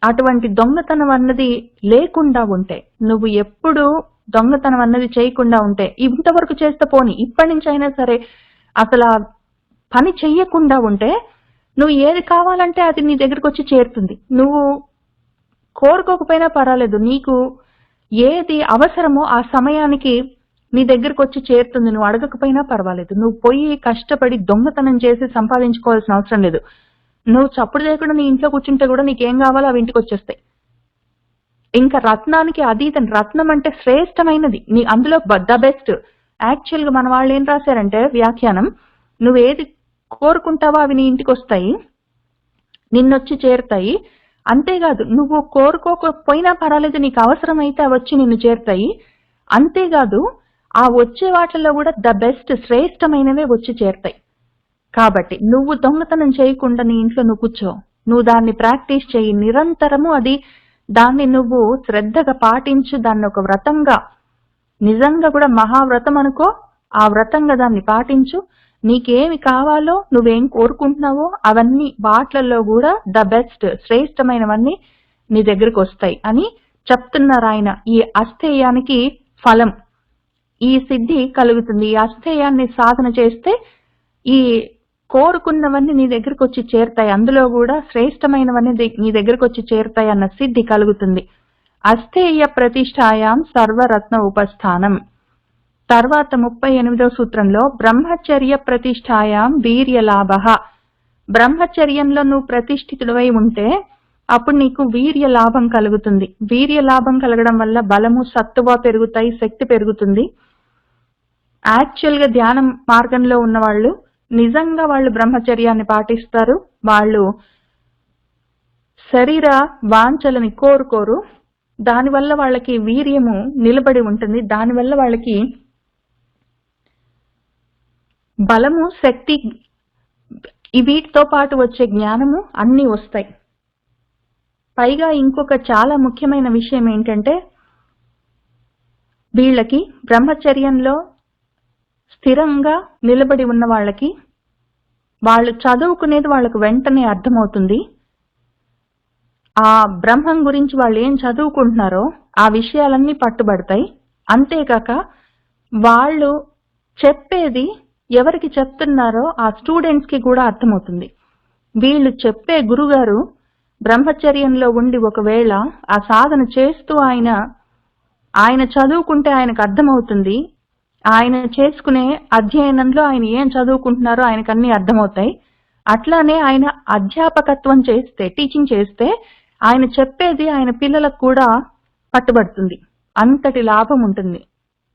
Speaker 1: అటువంటి దొంగతనం అన్నది లేకుండా ఉంటే, నువ్వు ఎప్పుడు దొంగతనం అన్నది చేయకుండా ఉంటే, ఇంతవరకు చేస్తే పోని ఇప్పటి నుంచి అయినా సరే అసలు ఆ పని చెయ్యకుండా ఉంటే, నువ్వు ఏది కావాలంటే అది నీ దగ్గరకు వచ్చి చేరుతుంది. నువ్వు కోరుకోకపోయినా పర్వాలేదు, నీకు ఏది అవసరమో ఆ సమయానికి నీ దగ్గరకు వచ్చి చేరుతుంది. నువ్వు అడగకపోయినా పర్వాలేదు. నువ్వు పోయి కష్టపడి దొంగతనం చేసి సంపాదించుకోవాల్సిన అవసరం లేదు. నువ్వు చప్పుడు చేయకుండా నీ ఇంట్లో కూర్చుంటే కూడా నీకేం కావాలో అవి ఇంటికి వచ్చేస్తాయి. ఇంకా రత్నానికి అతీతం, రత్నం అంటే శ్రేష్టమైనది, నీ అందులో ద బెస్ట్. యాక్చువల్ గా మన వాళ్ళు ఏం రాశారంటే వ్యాఖ్యానం, నువ్వేది కోరుకుంటావో అవి నీ ఇంటికి వస్తాయి, నిన్నొచ్చి చేరుతాయి. అంతేకాదు, నువ్వు కోరుకోకపోయినా పర్వాలేదు, నీకు అవసరమైతే అవి వచ్చి నిన్ను చేరుతాయి. అంతేకాదు, ఆ వచ్చే వాటిల్లో కూడా ద బెస్ట్, శ్రేష్టమైనవే వచ్చి చేరుతాయి. కాబట్టి నువ్వు దొంగతనం చేయకుండా నీ ఇంట్లో నువ్వు కూర్చో, నువ్వు దాన్ని ప్రాక్టీస్ చేయి, నిరంతరము దాన్ని నువ్వు శ్రద్ధగా పాటించు. దాన్ని ఒక వ్రతంగా, నిజంగా కూడా మహావ్రతం అనుకో, ఆ వ్రతంగా దాన్ని పాటించు. నీకేమి కావాలో, నువ్వేం కోరుకుంటున్నావో అవన్నీ వాట్లలో కూడా ద బెస్ట్, శ్రేష్టమైనవన్నీ నీ దగ్గరకు వస్తాయి అని చెప్తున్నారు ఆయన. ఈ అస్థేయానికి ఫలం, ఈ సిద్ధి కలుగుతుంది. ఈ అస్థేయాన్ని సాధన చేస్తే ఈ కోరుకున్నవన్నీ నీ దగ్గరకు వచ్చి చేరుతాయి, అందులో కూడా శ్రేష్టమైనవన్నీ నీ దగ్గరకు వచ్చి చేరుతాయి అన్న సిద్ధి కలుగుతుంది. అస్థేయ ప్రతిష్టాయాం సర్వరత్న ఉపస్థానం. తర్వాత 38వ సూత్రంలో బ్రహ్మచర్య ప్రతిష్టాయాం వీర్యలాభ. బ్రహ్మచర్యంలో నువ్వు ప్రతిష్ఠితుడవై ఉంటే అప్పుడు నీకు వీర్య లాభం కలుగుతుంది. వీర్య లాభం కలగడం వల్ల బలము, సత్తువ పెరుగుతాయి, శక్తి పెరుగుతుంది. యాక్చువల్ గా ధ్యానం మార్గంలో ఉన్న వాళ్ళు నిజంగా వాళ్ళు బ్రహ్మచర్యాన్ని పాటిస్తారు. వాళ్ళు శరీర వాంఛలని కోరుకోరు. దానివల్ల వాళ్ళకి వీర్యము నిలబడి ఉంటుంది. దానివల్ల వాళ్ళకి బలము, శక్తి, వీటితో పాటు వచ్చే జ్ఞానము అన్నీ వస్తాయి. పైగా ఇంకొక చాలా ముఖ్యమైన విషయం ఏంటంటే, వీళ్ళకి బ్రహ్మచర్యంలో స్థిరంగా నిలబడి ఉన్న వాళ్ళకి వాళ్ళు చదువుకునేది వాళ్ళకు వెంటనే అర్థమవుతుంది. ఆ బ్రహ్మం గురించి వాళ్ళు ఏం చదువుకుంటున్నారో ఆ విషయాలన్నీ పట్టుబడతాయి. అంతేకాక వాళ్ళు చెప్పేది ఎవరికి చెప్తున్నారో ఆ స్టూడెంట్స్ కి కూడా అర్థమవుతుంది. వీళ్ళు చెప్పే గురుగారు బ్రహ్మచర్యంలో ఉండి ఒకవేళ ఆ సాధన చేస్తూ ఆయన చదువుకుంటే ఆయనకు అర్థమవుతుంది. ఆయన చేసుకునే అధ్యయనంలో ఆయన ఏం చదువుకుంటున్నారో ఆయనకు అన్ని అర్థమవుతాయి. అట్లానే ఆయన అధ్యాపకత్వం చేస్తే, టీచింగ్ చేస్తే ఆయన చెప్పేది ఆయన పిల్లలకు కూడా పట్టుబడుతుంది. అంతటి లాభం ఉంటుంది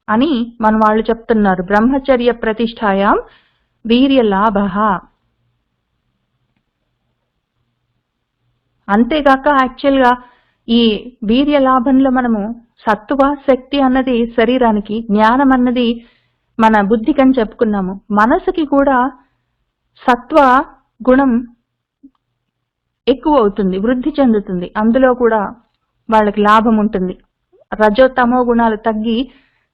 Speaker 1: అని మన వాళ్ళు చెప్తున్నారు. బ్రహ్మచర్య ప్రతిష్టాయాం వీర్య లాభ. అంతేగాక యాక్చువల్ గా ఈ వీర్య లాభంలో మనము సత్తువ, శక్తి అన్నది శరీరానికి, జ్ఞానం అన్నది మన బుద్ధికి అని చెప్పుకున్నాము. మనసుకి కూడా సత్వ గుణం ఎక్కువ అవుతుంది, వృద్ధి చెందుతుంది. అందులో కూడా వాళ్ళకి లాభం ఉంటుంది. రజో తమో గుణాలు తగ్గి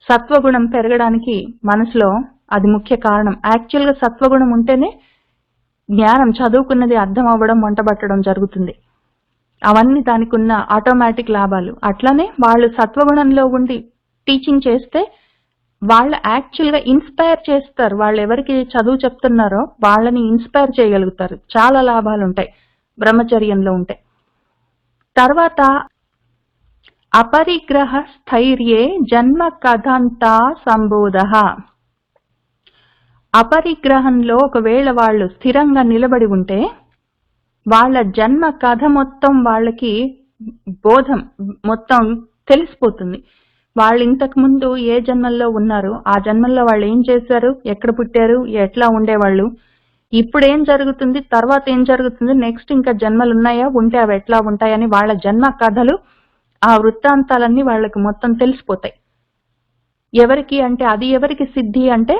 Speaker 1: సత్వగుణం పెరగడానికి మనసులో అది ముఖ్య కారణం. యాక్చువల్ గా సత్వగుణం ఉంటేనే జ్ఞానం, చదువుకున్నది అర్థం అవ్వడం, వంటబట్టడం జరుగుతుంది. అవన్నీ దానికి ఉన్న ఆటోమేటిక్ లాభాలు. అట్లనే వాళ్ళు సత్వగుణంలో ఉండి టీచింగ్ చేస్తే వాళ్ళు యాక్చువల్గా ఇన్స్పైర్ చేస్తారు. వాళ్ళు ఎవరికి చదువు చెప్తున్నారో వాళ్ళని ఇన్స్పైర్ చేయగలుగుతారు. చాలా లాభాలు ఉంటాయి బ్రహ్మచర్యంలో ఉంటే. తర్వాత అపరిగ్రహ స్థైర్యే జన్మ కథంతా సంబోధ. అపరిగ్రహంలో ఒకవేళ వాళ్ళు స్థిరంగా నిలబడి ఉంటే వాళ్ళ జన్మ కథ మొత్తం వాళ్ళకి బోధం మొత్తం తెలిసిపోతుంది. వాళ్ళు ఇంతకు ముందు ఏ జన్మల్లో ఉన్నారు, ఆ జన్మల్లో వాళ్ళు ఏం చేశారు, ఎక్కడ పుట్టారు, ఎట్లా ఉండేవాళ్ళు, ఇప్పుడు ఏం జరుగుతుంది, తర్వాత ఏం జరుగుతుంది, నెక్స్ట్ ఇంకా జన్మలు ఉన్నాయా, ఉంటే అవి ఎట్లా ఉంటాయని వాళ్ళ జన్మ కథలు ఆ వృత్తాంతాలన్నీ వాళ్ళకి మొత్తం తెలిసిపోతాయి. ఎవరికి అంటే అది ఎవరికి సిద్ధి అంటే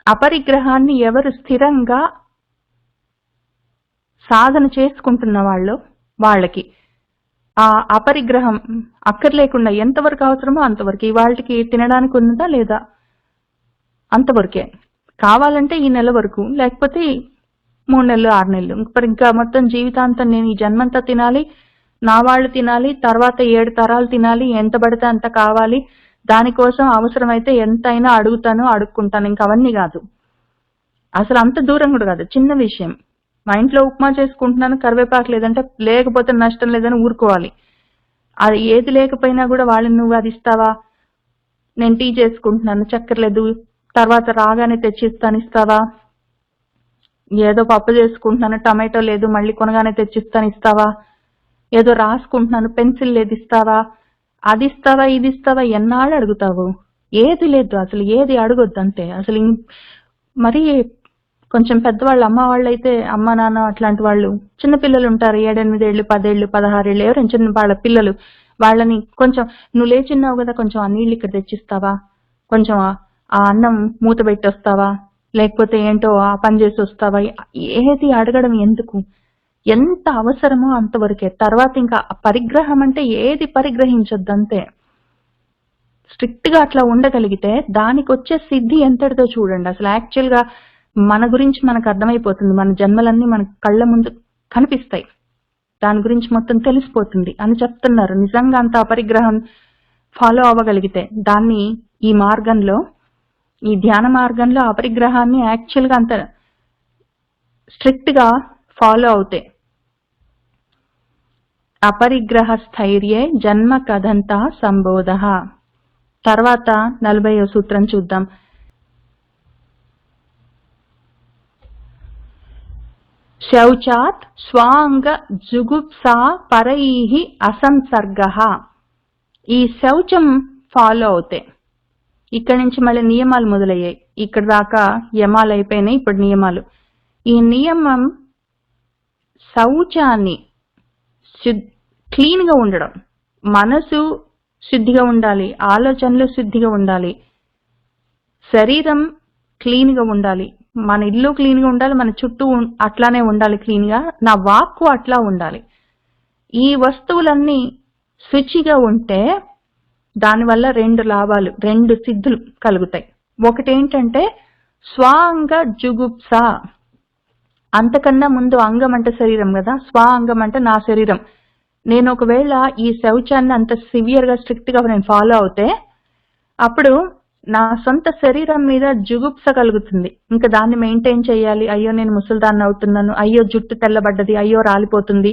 Speaker 1: అపరిగ్రహాన్ని ఎవరు స్థిరంగా సాధన చేసుకుంటున్న వాళ్ళకి ఆ అపరిగ్రహం అక్కర్లేకుండా ఎంతవరకు అవసరమో అంతవరకు. ఇవాళకి తినడానికి ఉన్నదా లేదా అంతవరకే, కావాలంటే ఈ నెల వరకు, లేకపోతే 3 నెలలు 6 నెలలు, ఇంకా మొత్తం జీవితాంతం నేను ఈ జన్మంతా తినాలి, నా వాళ్ళు తినాలి, తర్వాత 7 తరాలు తినాలి, ఎంత పడితే అంత కావాలి, దానికోసం అవసరమైతే ఎంతైనా అడుక్కుంటాను, ఇంకా అవన్నీ కాదు. అసలు అంత దూరం కూడా కాదు, చిన్న విషయం. మా ఇంట్లో ఉప్మా చేసుకుంటున్నాను, కరివేపాకు లేదంటే లేకపోతే నష్టం లేదని ఊరుకోవాలి. అది ఏది లేకపోయినా కూడా వాళ్ళని నువ్వు అది ఇస్తావా, నేను టీ చేసుకుంటున్నాను చక్కెర లేదు, తర్వాత రాగానే తెచ్చిస్తాను ఇస్తావా, ఏదో పప్పు చేసుకుంటున్నాను టమాటో లేదు మళ్ళీ కొనగానే తెచ్చిస్తాను ఇస్తావా, ఏదో రాసుకుంటున్నాను పెన్సిల్ లేదు ఇస్తావా, అది ఇస్తావా ఇది ఇస్తావా, ఎన్నాళ్ళు అడుగుతావు? ఏది లేదు, అసలు ఏది అడగొద్దు అంతే. అసలు మరి కొంచెం పెద్దవాళ్ళు అమ్మ వాళ్ళు అయితే, అమ్మ నాన్న అట్లాంటి వాళ్ళు, చిన్నపిల్లలు ఉంటారు 7, 8 ఏళ్ళు 10 ఏళ్ళు 16 ఏళ్ళు, ఎవరైనా చిన్న వాళ్ళ పిల్లలు, వాళ్ళని కొంచెం నువ్వు లేచిన్నావు కదా కొంచెం ఆ నీళ్ళు ఇక్కడ తెచ్చిస్తావా, కొంచెం ఆ అన్నం మూత పెట్టి వస్తావా, లేకపోతే ఏంటో ఆ పని చేసి వస్తావా, ఏది అడగడం ఎందుకు? ఎంత అవసరమో అంతవరకే. తర్వాత ఇంకా పరిగ్రహం అంటే ఏది పరిగ్రహించొద్దు అంతే. స్ట్రిక్ట్ గా అట్లా ఉండగలిగితే దానికి వచ్చే సిద్ధి ఎంతటితో చూడండి. అసలు యాక్చువల్ గా మన గురించి మనకు అర్థమైపోతుంది, మన జన్మలన్నీ మన కళ్ళ ముందు కనిపిస్తాయి, దాని గురించి మొత్తం తెలిసిపోతుంది అని చెప్తున్నారు. నిజంగా అంత అపరిగ్రహం ఫాలో అవ్వగలిగితే దాన్ని ఈ మార్గంలో, ఈ ధ్యాన మార్గంలో అపరిగ్రహాన్ని యాక్చువల్ గా అంత స్ట్రిక్ట్ గా ఫాలో అవుతే అపరిగ్రహ స్థైర్యే జన్మ కథంతా సంబోధ. తర్వాత 40వ సూత్రం చూద్దాం. శౌచాత్ స్వాంగ జుగుప్సా పరైహి అసంసర్గ. ఈ శౌచం ఫాలో అవుతే, ఇక్కడి నుంచి మళ్ళీ నియమాలు మొదలయ్యాయి. ఇక్కడ దాకా యమాలు అయిపోయినాయి, ఇప్పుడు నియమాలు. ఈ నియమం శౌచాన్ని క్లీన్ గా ఉండడం, మనసు శుద్ధిగా ఉండాలి, ఆలోచనలు శుద్ధిగా ఉండాలి, శరీరం క్లీన్ గా ఉండాలి, మన ఇల్లు క్లీన్ గా ఉండాలి, మన చుట్టూ అట్లానే ఉండాలి క్లీన్ గా, నా వాక్కు అట్లా ఉండాలి. ఈ వస్తువులన్నీ శుచిగా ఉంటే దానివల్ల 2 లాభాలు, 2 సిద్ధులు కలుగుతాయి. ఒకటేంటంటే స్వాంగ జుగుప్స. అంతకన్నా ముందు అంగం అంటే శరీరం కదా, స్వ అంగం అంటే నా శరీరం. నేను ఒకవేళ ఈ శౌచాన్ని అంత సివియర్ గా స్ట్రిక్ట్ గా నేను ఫాలో అవుతే అప్పుడు నా సొంత శరీరం మీద జుగుప్స కలుగుతుంది. ఇంకా దాన్ని మెయింటైన్ చేయాలి, అయ్యో నేను ముసలిదాన్ని అవుతున్నాను, అయ్యో జుట్టు తెల్లబడ్డది, అయ్యో రాలిపోతుంది,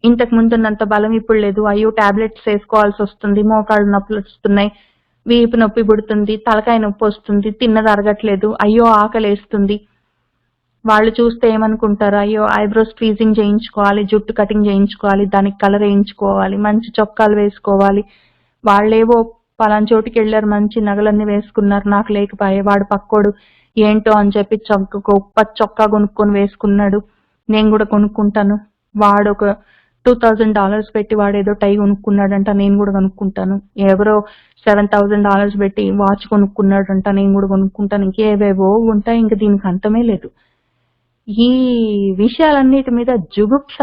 Speaker 1: ఇంతకు ముందున్నంత బలం ఇప్పుడు లేదు, అయ్యో టాబ్లెట్స్ వేసుకోవాల్సి వస్తుంది, మోకాళ్ళు నొప్పులు వస్తున్నాయి, వీపు నొప్పి పుడుతుంది, తలకాయ నొప్పి వస్తుంది, తిన్నది అరగట్లేదు, అయ్యో ఆకలి వేస్తుంది. వాళ్ళు చూస్తే ఏమనుకుంటారు, అయ్యో ఐబ్రోస్ ఫ్రీజింగ్ చేయించుకోవాలి, జుట్టు కటింగ్ చేయించుకోవాలి, దానికి కలర్ వేయించుకోవాలి, మంచి చొక్కాలు వేసుకోవాలి, వాళ్ళేవో పలానా చోటుకి వెళ్ళారు మంచి నగలన్నీ వేసుకున్నారు, నాకు లేకపోయే, వాడు పక్కోడు ఏంటో అని చెప్పి గొప్ప చొక్కా కొనుక్కొని వేసుకున్నాడు, నేను కూడా కొనుక్కుంటాను, వాడు ఒక $2000 పెట్టి వాడేదో టై కొనుక్కున్నాడంట, నేను కూడా కొనుక్కుంటాను, ఎవరో $7000 పెట్టి వాచ్ కొనుక్కున్నాడంట, నేను కూడా కొనుక్కుంటాను, ఇంకేవేవో ఉంటాయి, ఇంక దీనికి అంతమే లేదు. ఈ విషయాలన్నిటి మీద జుగుప్స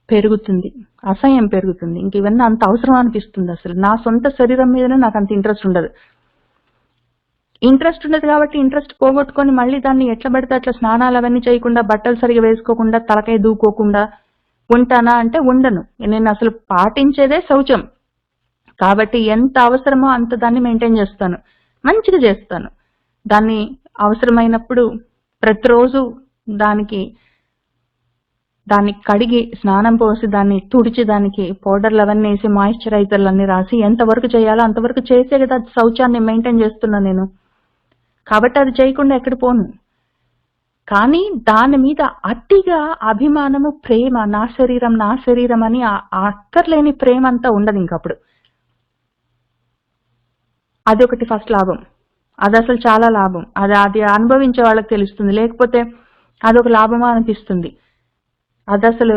Speaker 1: పెరుగుతుంది, అసహ్యం పెరుగుతుంది. ఇంక ఇవన్నీ అంత అవసరం అనిపిస్తుంది. అసలు నా సొంత శరీరం మీదనే నాకు అంత ఇంట్రెస్ట్ ఉండదు. కాబట్టి ఇంట్రెస్ట్ పోగొట్టుకొని మళ్ళీ దాన్ని ఎట్లా పడితే అట్లా స్నానాలు అవన్నీ చేయకుండా, బట్టలు సరిగా వేసుకోకుండా, తలకాయ దూకోకుండా ఉంటానా అంటే ఉండను. నేను అసలు పాటించేదే శౌచం. కాబట్టి ఎంత అవసరమో అంత దాన్ని మెయింటైన్ చేస్తాను. మంచిగా చేస్తాను. దాన్ని అవసరమైనప్పుడు ప్రతిరోజు దాన్ని కడిగి స్నానం పోసి దాన్ని తుడిచి దానికి పౌడర్లు అవన్నీ వేసి మాయిశ్చరైజర్లు అన్ని రాసి ఎంతవరకు చేయాలో అంతవరకు చేసే కదా శౌచాన్ని మెయింటైన్ చేస్తున్నా నేను. కాబట్టి అది చేయకుండా ఎక్కడ పోను. కానీ దాని మీద అతిగా అభిమానము, ప్రేమ, నా శరీరం అని అక్కర్లేని ప్రేమ అంతా ఉండదు ఇంకప్పుడు. అదొకటి ఫస్ట్ లాభం. అది అసలు చాలా లాభం. అది అనుభవించే వాళ్ళకి తెలుస్తుంది. లేకపోతే అదొక లాభమా అనిపిస్తుంది. అది అసలు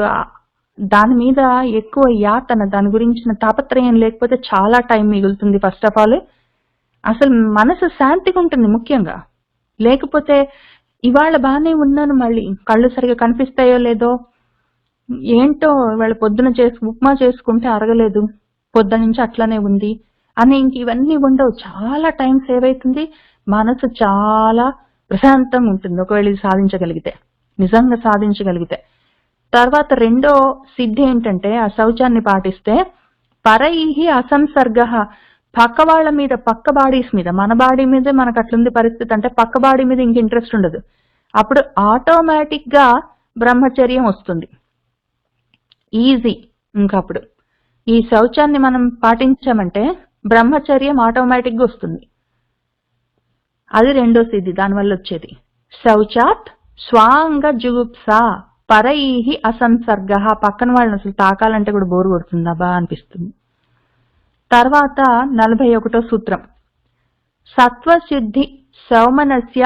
Speaker 1: దాని మీద ఎక్కువ యాతన, దాని గురించిన తాపత్రయం లేకపోతే చాలా టైం మిగులుతుంది. ఫస్ట్ ఆఫ్ ఆల్ అసలు మనసు శాంతిగా ఉంటుంది ముఖ్యంగా. లేకపోతే ఇవాళ బాగానే ఉన్నాను, మళ్ళీ కళ్ళు సరిగా కనిపిస్తాయో లేదో, ఏంటో ఇవాళ పొద్దున ఉప్మా చేసుకుంటే అరగలేదు, పొద్దున నుంచి అట్లనే ఉంది అని ఇంక ఇవన్నీ ఉండవు. చాలా టైం సేవ్ అవుతుంది. మనసు చాలా ప్రశాంతంగా ఉంటుంది ఒకవేళ ఇది సాధించగలిగితే, నిజంగా సాధించగలిగితే. తర్వాత రెండో సిద్ధి ఏంటంటే ఆ శౌచాన్ని పాటిస్తే పరైహి అసంసర్గ, పక్క వాళ్ళ మీద, పక్క బాడీస్ మీద, మన బాడీ మీదే మనకు అట్లుంది పరిస్థితి అంటే పక్క బాడీ మీద ఇంక ఇంట్రెస్ట్ ఉండదు. అప్పుడు ఆటోమేటిక్ గా బ్రహ్మచర్యం వస్తుంది, ఈజీ. ఇంకప్పుడు ఈ శౌచాన్ని మనం పాటించామంటే బ్రహ్మచర్యం ఆటోమేటిక్ గా వస్తుంది. అది రెండో సిద్ధి దానివల్ల వచ్చేది. శౌచాత్ స్వాంగ జుగుప్స పరైహి అసంసర్గ, పక్కన వాళ్ళని అసలు తాకాలంటే కూడా బోరు కొడుతుంది, అబ్బా అనిపిస్తుంది. తర్వాత 41వ సూత్రం, సత్వశుద్ధి సౌమనస్య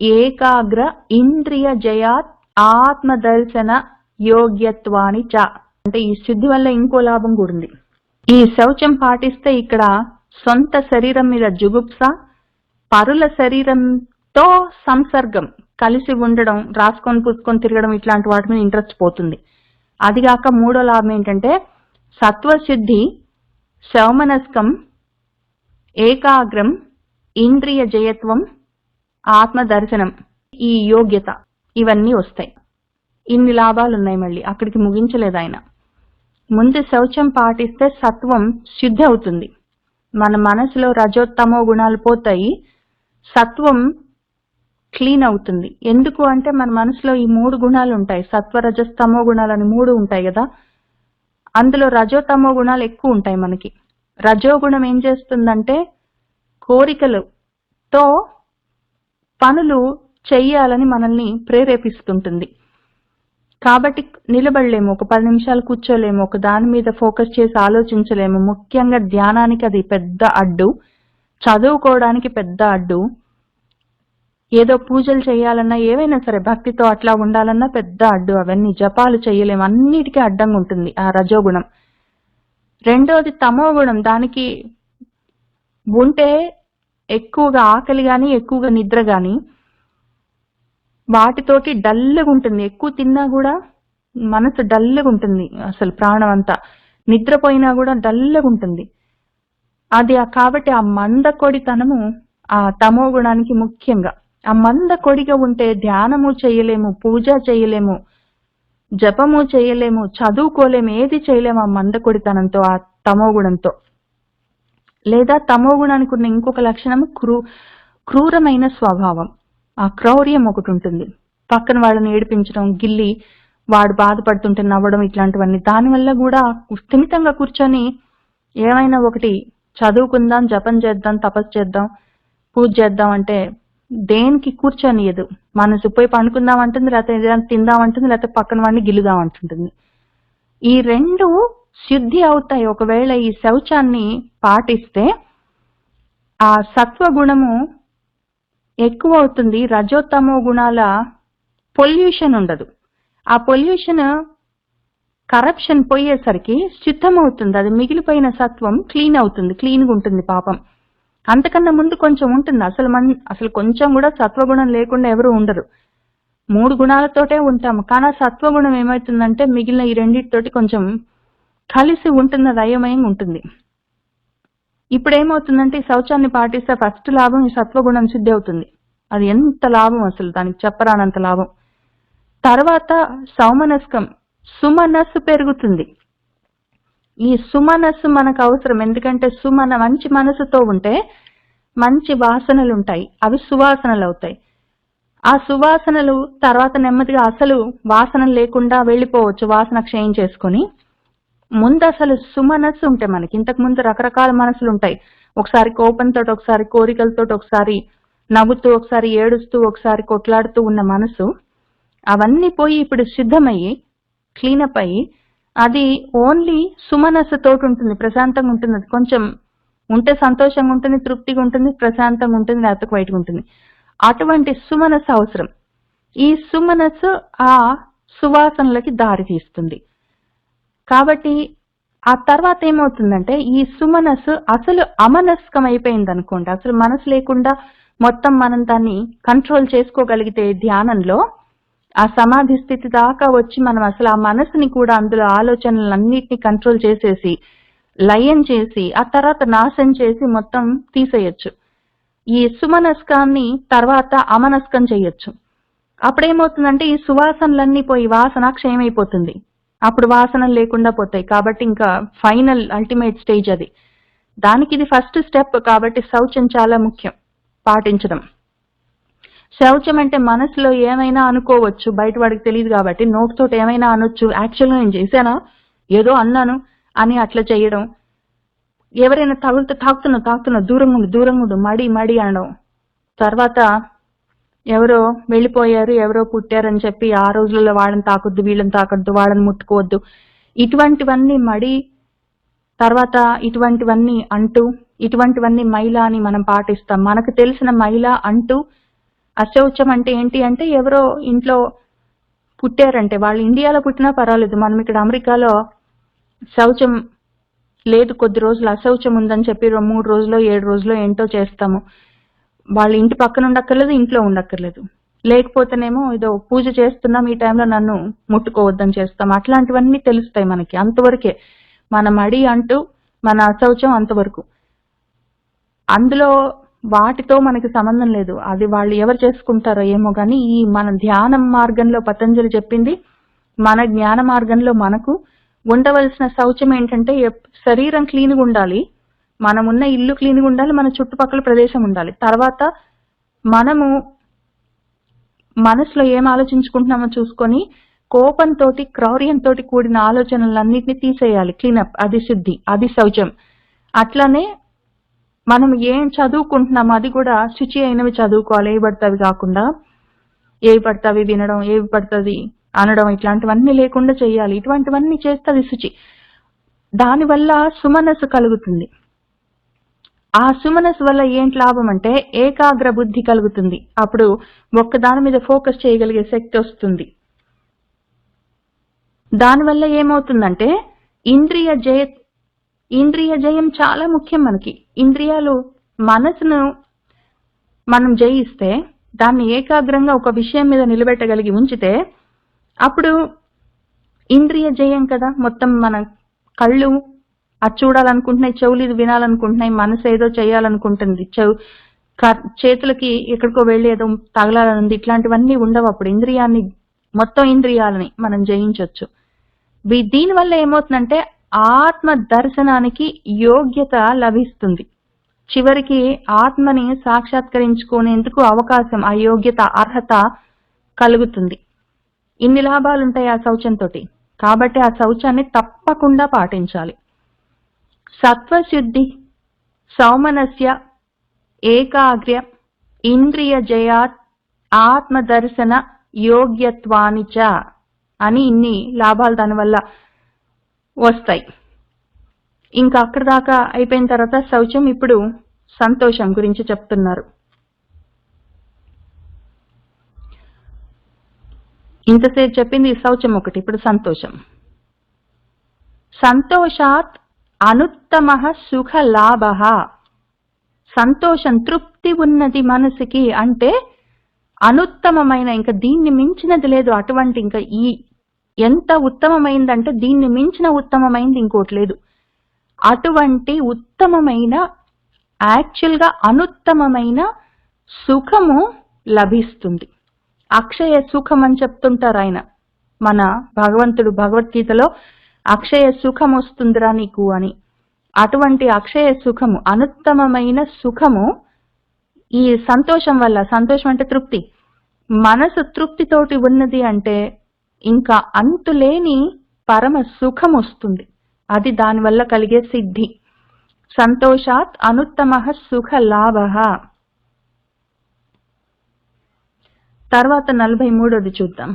Speaker 1: ఏకాగ్ర ఇంద్రియ జయాత్ ఆత్మదర్శన యోగ్యత్వాని చ. అంటే ఈ శుద్ధి వల్ల ఇంకో లాభం కూడా ఉంది. ఈ శౌచం పాటిస్తే ఇక్కడ సొంత శరీరం మీద జుగుప్స, పరుల శరీరంతో సంసర్గం, కలిసి ఉండడం, రాసుకొని పూసుకొని తిరగడం, ఇట్లాంటి వాటి మీద ఇంట్రెస్ట్ పోతుంది. అదిగాక మూడో లాభం ఏంటంటే సత్వశుద్ధి, సౌమనస్కం, ఏకాగ్రం, ఇంద్రియ జయత్వం, ఆత్మదర్శనం, ఈ యోగ్యత, ఇవన్నీ వస్తాయి. ఇన్ని లాభాలు ఉన్నాయి. మళ్ళీ అక్కడికి ముగించలేదు ఆయన. ముందు శౌచం పాటిస్తే సత్వం శుద్ధి అవుతుంది, మన మనసులో రజోత్తమో గుణాలు పోతాయి, సత్వం క్లీన్ అవుతుంది. ఎందుకు అంటే మన మనసులో ఈ 3 గుణాలు ఉంటాయి, సత్వ రజస్తమో గుణాలు అని 3 ఉంటాయి కదా. అందులో రజోతమో గుణాలు ఎక్కువ ఉంటాయి మనకి. రజోగుణం ఏం చేస్తుందంటే కోరికలతో పనులు చెయ్యాలని మనల్ని ప్రేరేపిస్తుంటుంది. కాబట్టి నిలబడలేము, ఒక 10 నిమిషాలు కూర్చోలేము, ఒక దాని మీద ఫోకస్ చేసి ఆలోచించలేము. ముఖ్యంగా ధ్యానానికి అది పెద్ద అడ్డు, చదువుకోవడానికి పెద్ద అడ్డు, ఏదో పూజలు చేయాలన్నా, ఏవైనా సరే భక్తితో అట్లా ఉండాలన్నా పెద్ద అడ్డు. అవన్నీ జపాలు చేయలేము, అన్నిటికీ అడ్డంగా ఉంటుంది ఆ రజోగుణం. రెండోది తమో గుణం, దానికి ఉంటే ఎక్కువగా ఆకలి గాని, ఎక్కువగా నిద్ర గాని, వాటితోటి డల్గా ఉంటుంది. ఎక్కువ తిన్నా కూడా మనసు డల్గా ఉంటుంది, అసలు ప్రాణం అంతా. నిద్రపోయినా కూడా డల్గా ఉంటుంది. అది కాబట్టి ఆ మందకొడితనము ఆ తమో గుణానికి ముఖ్యంగా. ఆ మందకొడిగా ఉంటే ధ్యానము చేయలేము, పూజ చేయలేము, జపము చేయలేము, చదువుకోలేము, ఏది చేయలేము ఆ మందకొడితనంతో, ఆ తమో గుణంతో. లేదా తమో గుణానికి ఉన్న ఇంకొక లక్షణము క్రూరమైన స్వభావం, ఆ క్రౌర్యం ఒకటి ఉంటుంది. పక్కన వాళ్ళని ఏడిపించడం, గిల్లి వాడు బాధపడుతుంటే నవ్వడం, ఇట్లాంటివన్నీ. దానివల్ల కూడా స్థిమితంగా కూర్చొని ఏమైనా ఒకటి చదువుకుందాం, జపం చేద్దాం, తపస్సు చేద్దాం, పూజ చేద్దాం అంటే దేనికి కూర్చొనియదు. మనసు పోయి పండుకుందాం అంటుంది, లేకపోతే ఏదైనా తిందాం అంటుంది, లేకపోతే పక్కన వాడిని గిల్లుదాం అంటుంటుంది. ఈ 2 శుద్ధి అవుతాయి ఒకవేళ ఈ శౌచాన్ని పాటిస్తే. ఆ సత్వగుణము ఎక్కువ అవుతుంది, రజోత్తమో గుణాల పొల్యూషన్ ఉండదు. ఆ పొల్యూషన్, కరప్షన్ పోయేసరికి శుద్ధమవుతుంది. అది మిగిలిపోయిన సత్వం క్లీన్ అవుతుంది, క్లీన్గా ఉంటుంది పాపం. అంతకన్నా ముందు కొంచెం ఉంటుంది. అసలు కొంచెం కూడా సత్వగుణం లేకుండా ఎవరు ఉండరు. 3 గుణాలతోటే ఉంటాము. కానీ ఆ సత్వగుణం ఏమవుతుందంటే మిగిలిన ఈ రెండింటితోటి కొంచెం కలిసి ఉంటుంది, అది అయోమయంగా ఉంటుంది. ఇప్పుడు ఏమవుతుందంటే ఈ శౌచాన్ని పాటిస్తే ఫస్ట్ లాభం ఈ సత్వగుణం శుద్ధి అవుతుంది. అది ఎంత లాభం, అసలు దానికి చెప్పరానంత లాభం. తర్వాత సౌమనస్కం, సుమనస్సు పెరుగుతుంది. ఈ సుమనస్సు మనకు అవసరం. ఎందుకంటే మంచి మనసుతో ఉంటే మంచి వాసనలు ఉంటాయి, అవి సువాసనలు అవుతాయి. ఆ సువాసనలు తర్వాత నెమ్మదిగా అసలు వాసన లేకుండా వెళ్ళిపోవచ్చు, వాసన క్షయం చేసుకొని. ముందు అసలు సుమనస్సు ఉంటాయి మనకి. ఇంతకు ముందు రకరకాల మనసులు ఉంటాయి. ఒకసారి కోపంతో, ఒకసారి కోరికలతో, ఒకసారి నవ్వుతూ, ఒకసారి ఏడుస్తూ, ఒకసారి కొట్లాడుతూ ఉన్న మనసు అవన్నీ పోయి ఇప్పుడు సిద్ధమయ్యి క్లీనప్ అయ్యి అది ఓన్లీ సుమనస్సుతోటి ఉంటుంది, ప్రశాంతంగా ఉంటుంది. అది కొంచెం ఉంటే సంతోషంగా ఉంటుంది, తృప్తిగా ఉంటుంది, ప్రశాంతంగా ఉంటుంది, లేకపోతే బయటగా ఉంటుంది. అటువంటి సుమనస్సు అవసరం. ఈ సుమనస్సు ఆ సువాసనలకి దారి తీస్తుంది. కాబట్టి ఆ తర్వాత ఏమవుతుందంటే ఈ సుమనస్సు అసలు అమనస్కం అయిపోయింది అనుకోండి, అసలు మనసు లేకుండా మొత్తం మనం దాన్ని కంట్రోల్ చేసుకోగలిగితే ధ్యానంలో ఆ సమాధి స్థితి దాకా వచ్చి మనం అసలు ఆ మనసుని కూడా అందులో ఆలోచనలన్నిటినీ కంట్రోల్ చేసేసి లయం చేసి ఆ తర్వాత నాశనం చేసి మొత్తం తీసేయచ్చు. ఈ సుమనస్కాన్ని తర్వాత అమనస్కం చేయొచ్చు. అప్పుడేమవుతుందంటే ఈ సువాసనలన్నీ పోయి వాసన క్షయమైపోతుంది. అప్పుడు వాసనలు లేకుండా పోతాయి. కాబట్టి ఇంకా ఫైనల్ అల్టిమేట్ స్టేజ్ అది. దానికి ఇది ఫస్ట్ స్టెప్. కాబట్టి శౌచం చాలా ముఖ్యం పాటించడం. శౌచం అంటే మనసులో ఏమైనా అనుకోవచ్చు, బయట వాడికి తెలియదు కాబట్టి నోటితోటి ఏమైనా అనొచ్చు. యాక్చువల్గా నేను చేశానా, ఏదో అన్నాను అని అట్లా చేయడం. ఎవరైనా తాకుతున్నా దూరంగుండు మడి మడి అనడం. తర్వాత ఎవరో వెళ్ళిపోయారు, ఎవరో పుట్టారని చెప్పి ఆ రోజులలో వాళ్ళని తాకొద్దు, వీళ్ళని తాకొద్దు, వాళ్ళని ముట్టుకోవద్దు, ఇటువంటివన్నీ మడి, తర్వాత ఇటువంటివన్నీ అంటూ, ఇటువంటివన్నీ మైల అని మనం పాటిస్తాం. మనకు తెలిసిన మైల అంటూ. అశౌచం అంటే ఏంటి అంటే ఎవరో ఇంట్లో పుట్టారంటే, వాళ్ళు ఇండియాలో పుట్టినా పర్వాలేదు, మనం ఇక్కడ అమెరికాలో శౌచం లేదు, కొద్ది రోజులు అశౌచం ఉందని చెప్పి 3 రోజులు 7 రోజులు ఏంటో చేస్తాము. వాళ్ళ ఇంటి పక్కన ఉండక్కర్లేదు, ఇంట్లో ఉండక్కర్లేదు. లేకపోతేనేమో ఏదో పూజ చేస్తున్నాం, ఈ టైంలో నన్ను ముట్టుకోవద్దని చేస్తాం. అట్లాంటివన్నీ తెలుస్తాయి మనకి. అంతవరకే మన మడి అంటూ మన అశౌచం అంతవరకు. అందులో వాటితో మనకి సంబంధం లేదు. అది వాళ్ళు ఎవరు చేసుకుంటారో ఏమో కానీ ఈ మన ధ్యానం మార్గంలో పతంజలి చెప్పింది, మన జ్ఞాన మార్గంలో మనకు ఉండవలసిన శౌచం ఏంటంటే శరీరం క్లీన్గా ఉండాలి, మనమున్న ఇల్లు క్లీన్గా ఉండాలి, మన చుట్టుపక్కల ప్రదేశం ఉండాలి. తర్వాత మనము మనసులో ఏం ఆలోచించుకుంటున్నామో చూసుకొని కోపంతో, క్రౌర్యంతో కూడిన ఆలోచనలన్నింటినీ తీసేయాలి. క్లీనప్, అది శుద్ధి, అది శౌచం. అట్లానే మనం ఏం చదువుకుంటున్నామో అది కూడా శుచి అయినవి చదువుకోవాలి. ఏవి పడతావి కాకుండా, ఏవి పడతావి వినడం, ఏవి పడుతుంది అనడం, ఇట్లాంటివన్నీ లేకుండా చేయాలి. ఇటువంటివన్నీ చేస్తుంది శుచి. దానివల్ల సుమనస్సు కలుగుతుంది. ఆ సుమనస్సు వల్ల ఏంటి లాభం అంటే ఏకాగ్ర బుద్ధి కలుగుతుంది. అప్పుడు ఒక్కదాని మీద ఫోకస్ చేయగలిగే శక్తి వస్తుంది. దానివల్ల ఏమవుతుందంటే ఇంద్రియ జయం చాలా ముఖ్యం మనకి. ఇంద్రియాలు, మనసును మనం జయిస్తే, దాన్ని ఏకాగ్రంగా ఒక విషయం మీద నిలబెట్టగలిగి ఉంచితే అప్పుడు ఇంద్రియ జయం కదా. మొత్తం మన కళ్ళు అది చూడాలనుకుంటున్నాయి, చెవులు ఇది వినాలనుకుంటున్నాయి, మనసు ఏదో చేయాలనుకుంటుంది, చేతులకి ఎక్కడికో వెళ్ళి ఏదో తగలాలనుంది, ఇట్లాంటివన్నీ ఉండవు. అప్పుడు మొత్తం ఇంద్రియాలని మనం జయించవచ్చు. దీనివల్ల ఏమవుతుందంటే ఆత్మ దర్శనానికి యోగ్యత లభిస్తుంది. చివరికి ఆత్మని సాక్షాత్కరించుకునేందుకు అవకాశం, ఆ యోగ్యత, అర్హత కలుగుతుంది. ఇన్ని లాభాలుంటాయి ఆ శౌచంతో. కాబట్టి ఆ శౌచాన్ని తప్పకుండా పాటించాలి. సత్వశుద్ధి, సౌమనస్య, ఏకాగ్ర్య, ఇంద్రియ జయాత్, ఆత్మదర్శన యోగ్యత్వానిచ అని ఇన్ని లాభాలు దానివల్ల వస్తాయి. ఇంకా అక్కడ దాకా అయిపోయిన తర్వాత శౌచం. ఇప్పుడు సంతోషం గురించి చెప్తున్నారు. ఇంతసేపు చెప్పింది శౌచం ఒకటి, ఇప్పుడు సంతోషం. సంతోషాత్ అనుత్తమ సుఖ లాభ. సంతోషం, తృప్తి ఉన్నది మనసుకి అంటే అనుత్తమమైన, ఇంకా దీన్ని మించినది లేదు. అటువంటి ఇంకా ఈ ఎంత ఉత్తమమైందంటే దీన్ని మించిన ఉత్తమమైంది ఇంకోటి లేదు. అటువంటి ఉత్తమమైన, యాక్చువల్గా అనుత్తమమైన సుఖము లభిస్తుంది. అక్షయ సుఖం అని చెప్తుంటారు ఆయన, మన భగవంతుడు భగవద్గీతలో. అక్షయ సుఖం వస్తుందిరా నీకు అని. అటువంటి అక్షయ సుఖము, అనుత్తమమైన సుఖము ఈ సంతోషం వల్ల, సంతోషం అంటే తృప్తి, మనసు తృప్తితోటి ఉన్నది అంటే ఇంకా అంతులేని పరమ సుఖం వస్తుంది. అది దానివల్ల కలిగే సిద్ధి. సంతోషాత్ అనుత్తమః సుఖ లాభః. తర్వాత 43ది చూద్దాం.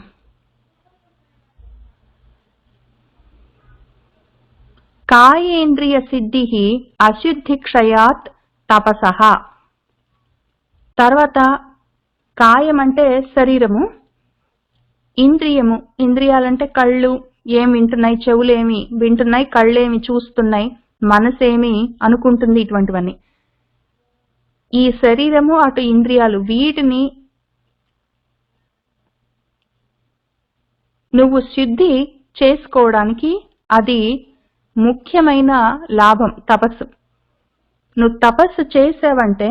Speaker 1: కాయేంద్రియ సిద్ధిః అశుద్ధి క్షయాత్ తపసః. తర్వాత కాయం అంటే శరీరము, ఇంద్రియము, ఇంద్రియాలంటే కళ్ళు ఏం వింటున్నాయి, చెవులు ఏమి వింటున్నాయి, కళ్ళేమి చూస్తున్నాయి, మనసేమి అనుకుంటుంది, ఇటువంటివన్నీ. ఈ శరీరము అటు ఇంద్రియాలు, వీటిని నువ్వు శుద్ధి చేసుకోవడానికి అది ముఖ్యమైన లాభం తపస్సు. నువ్వు తపస్సు చేసావంటే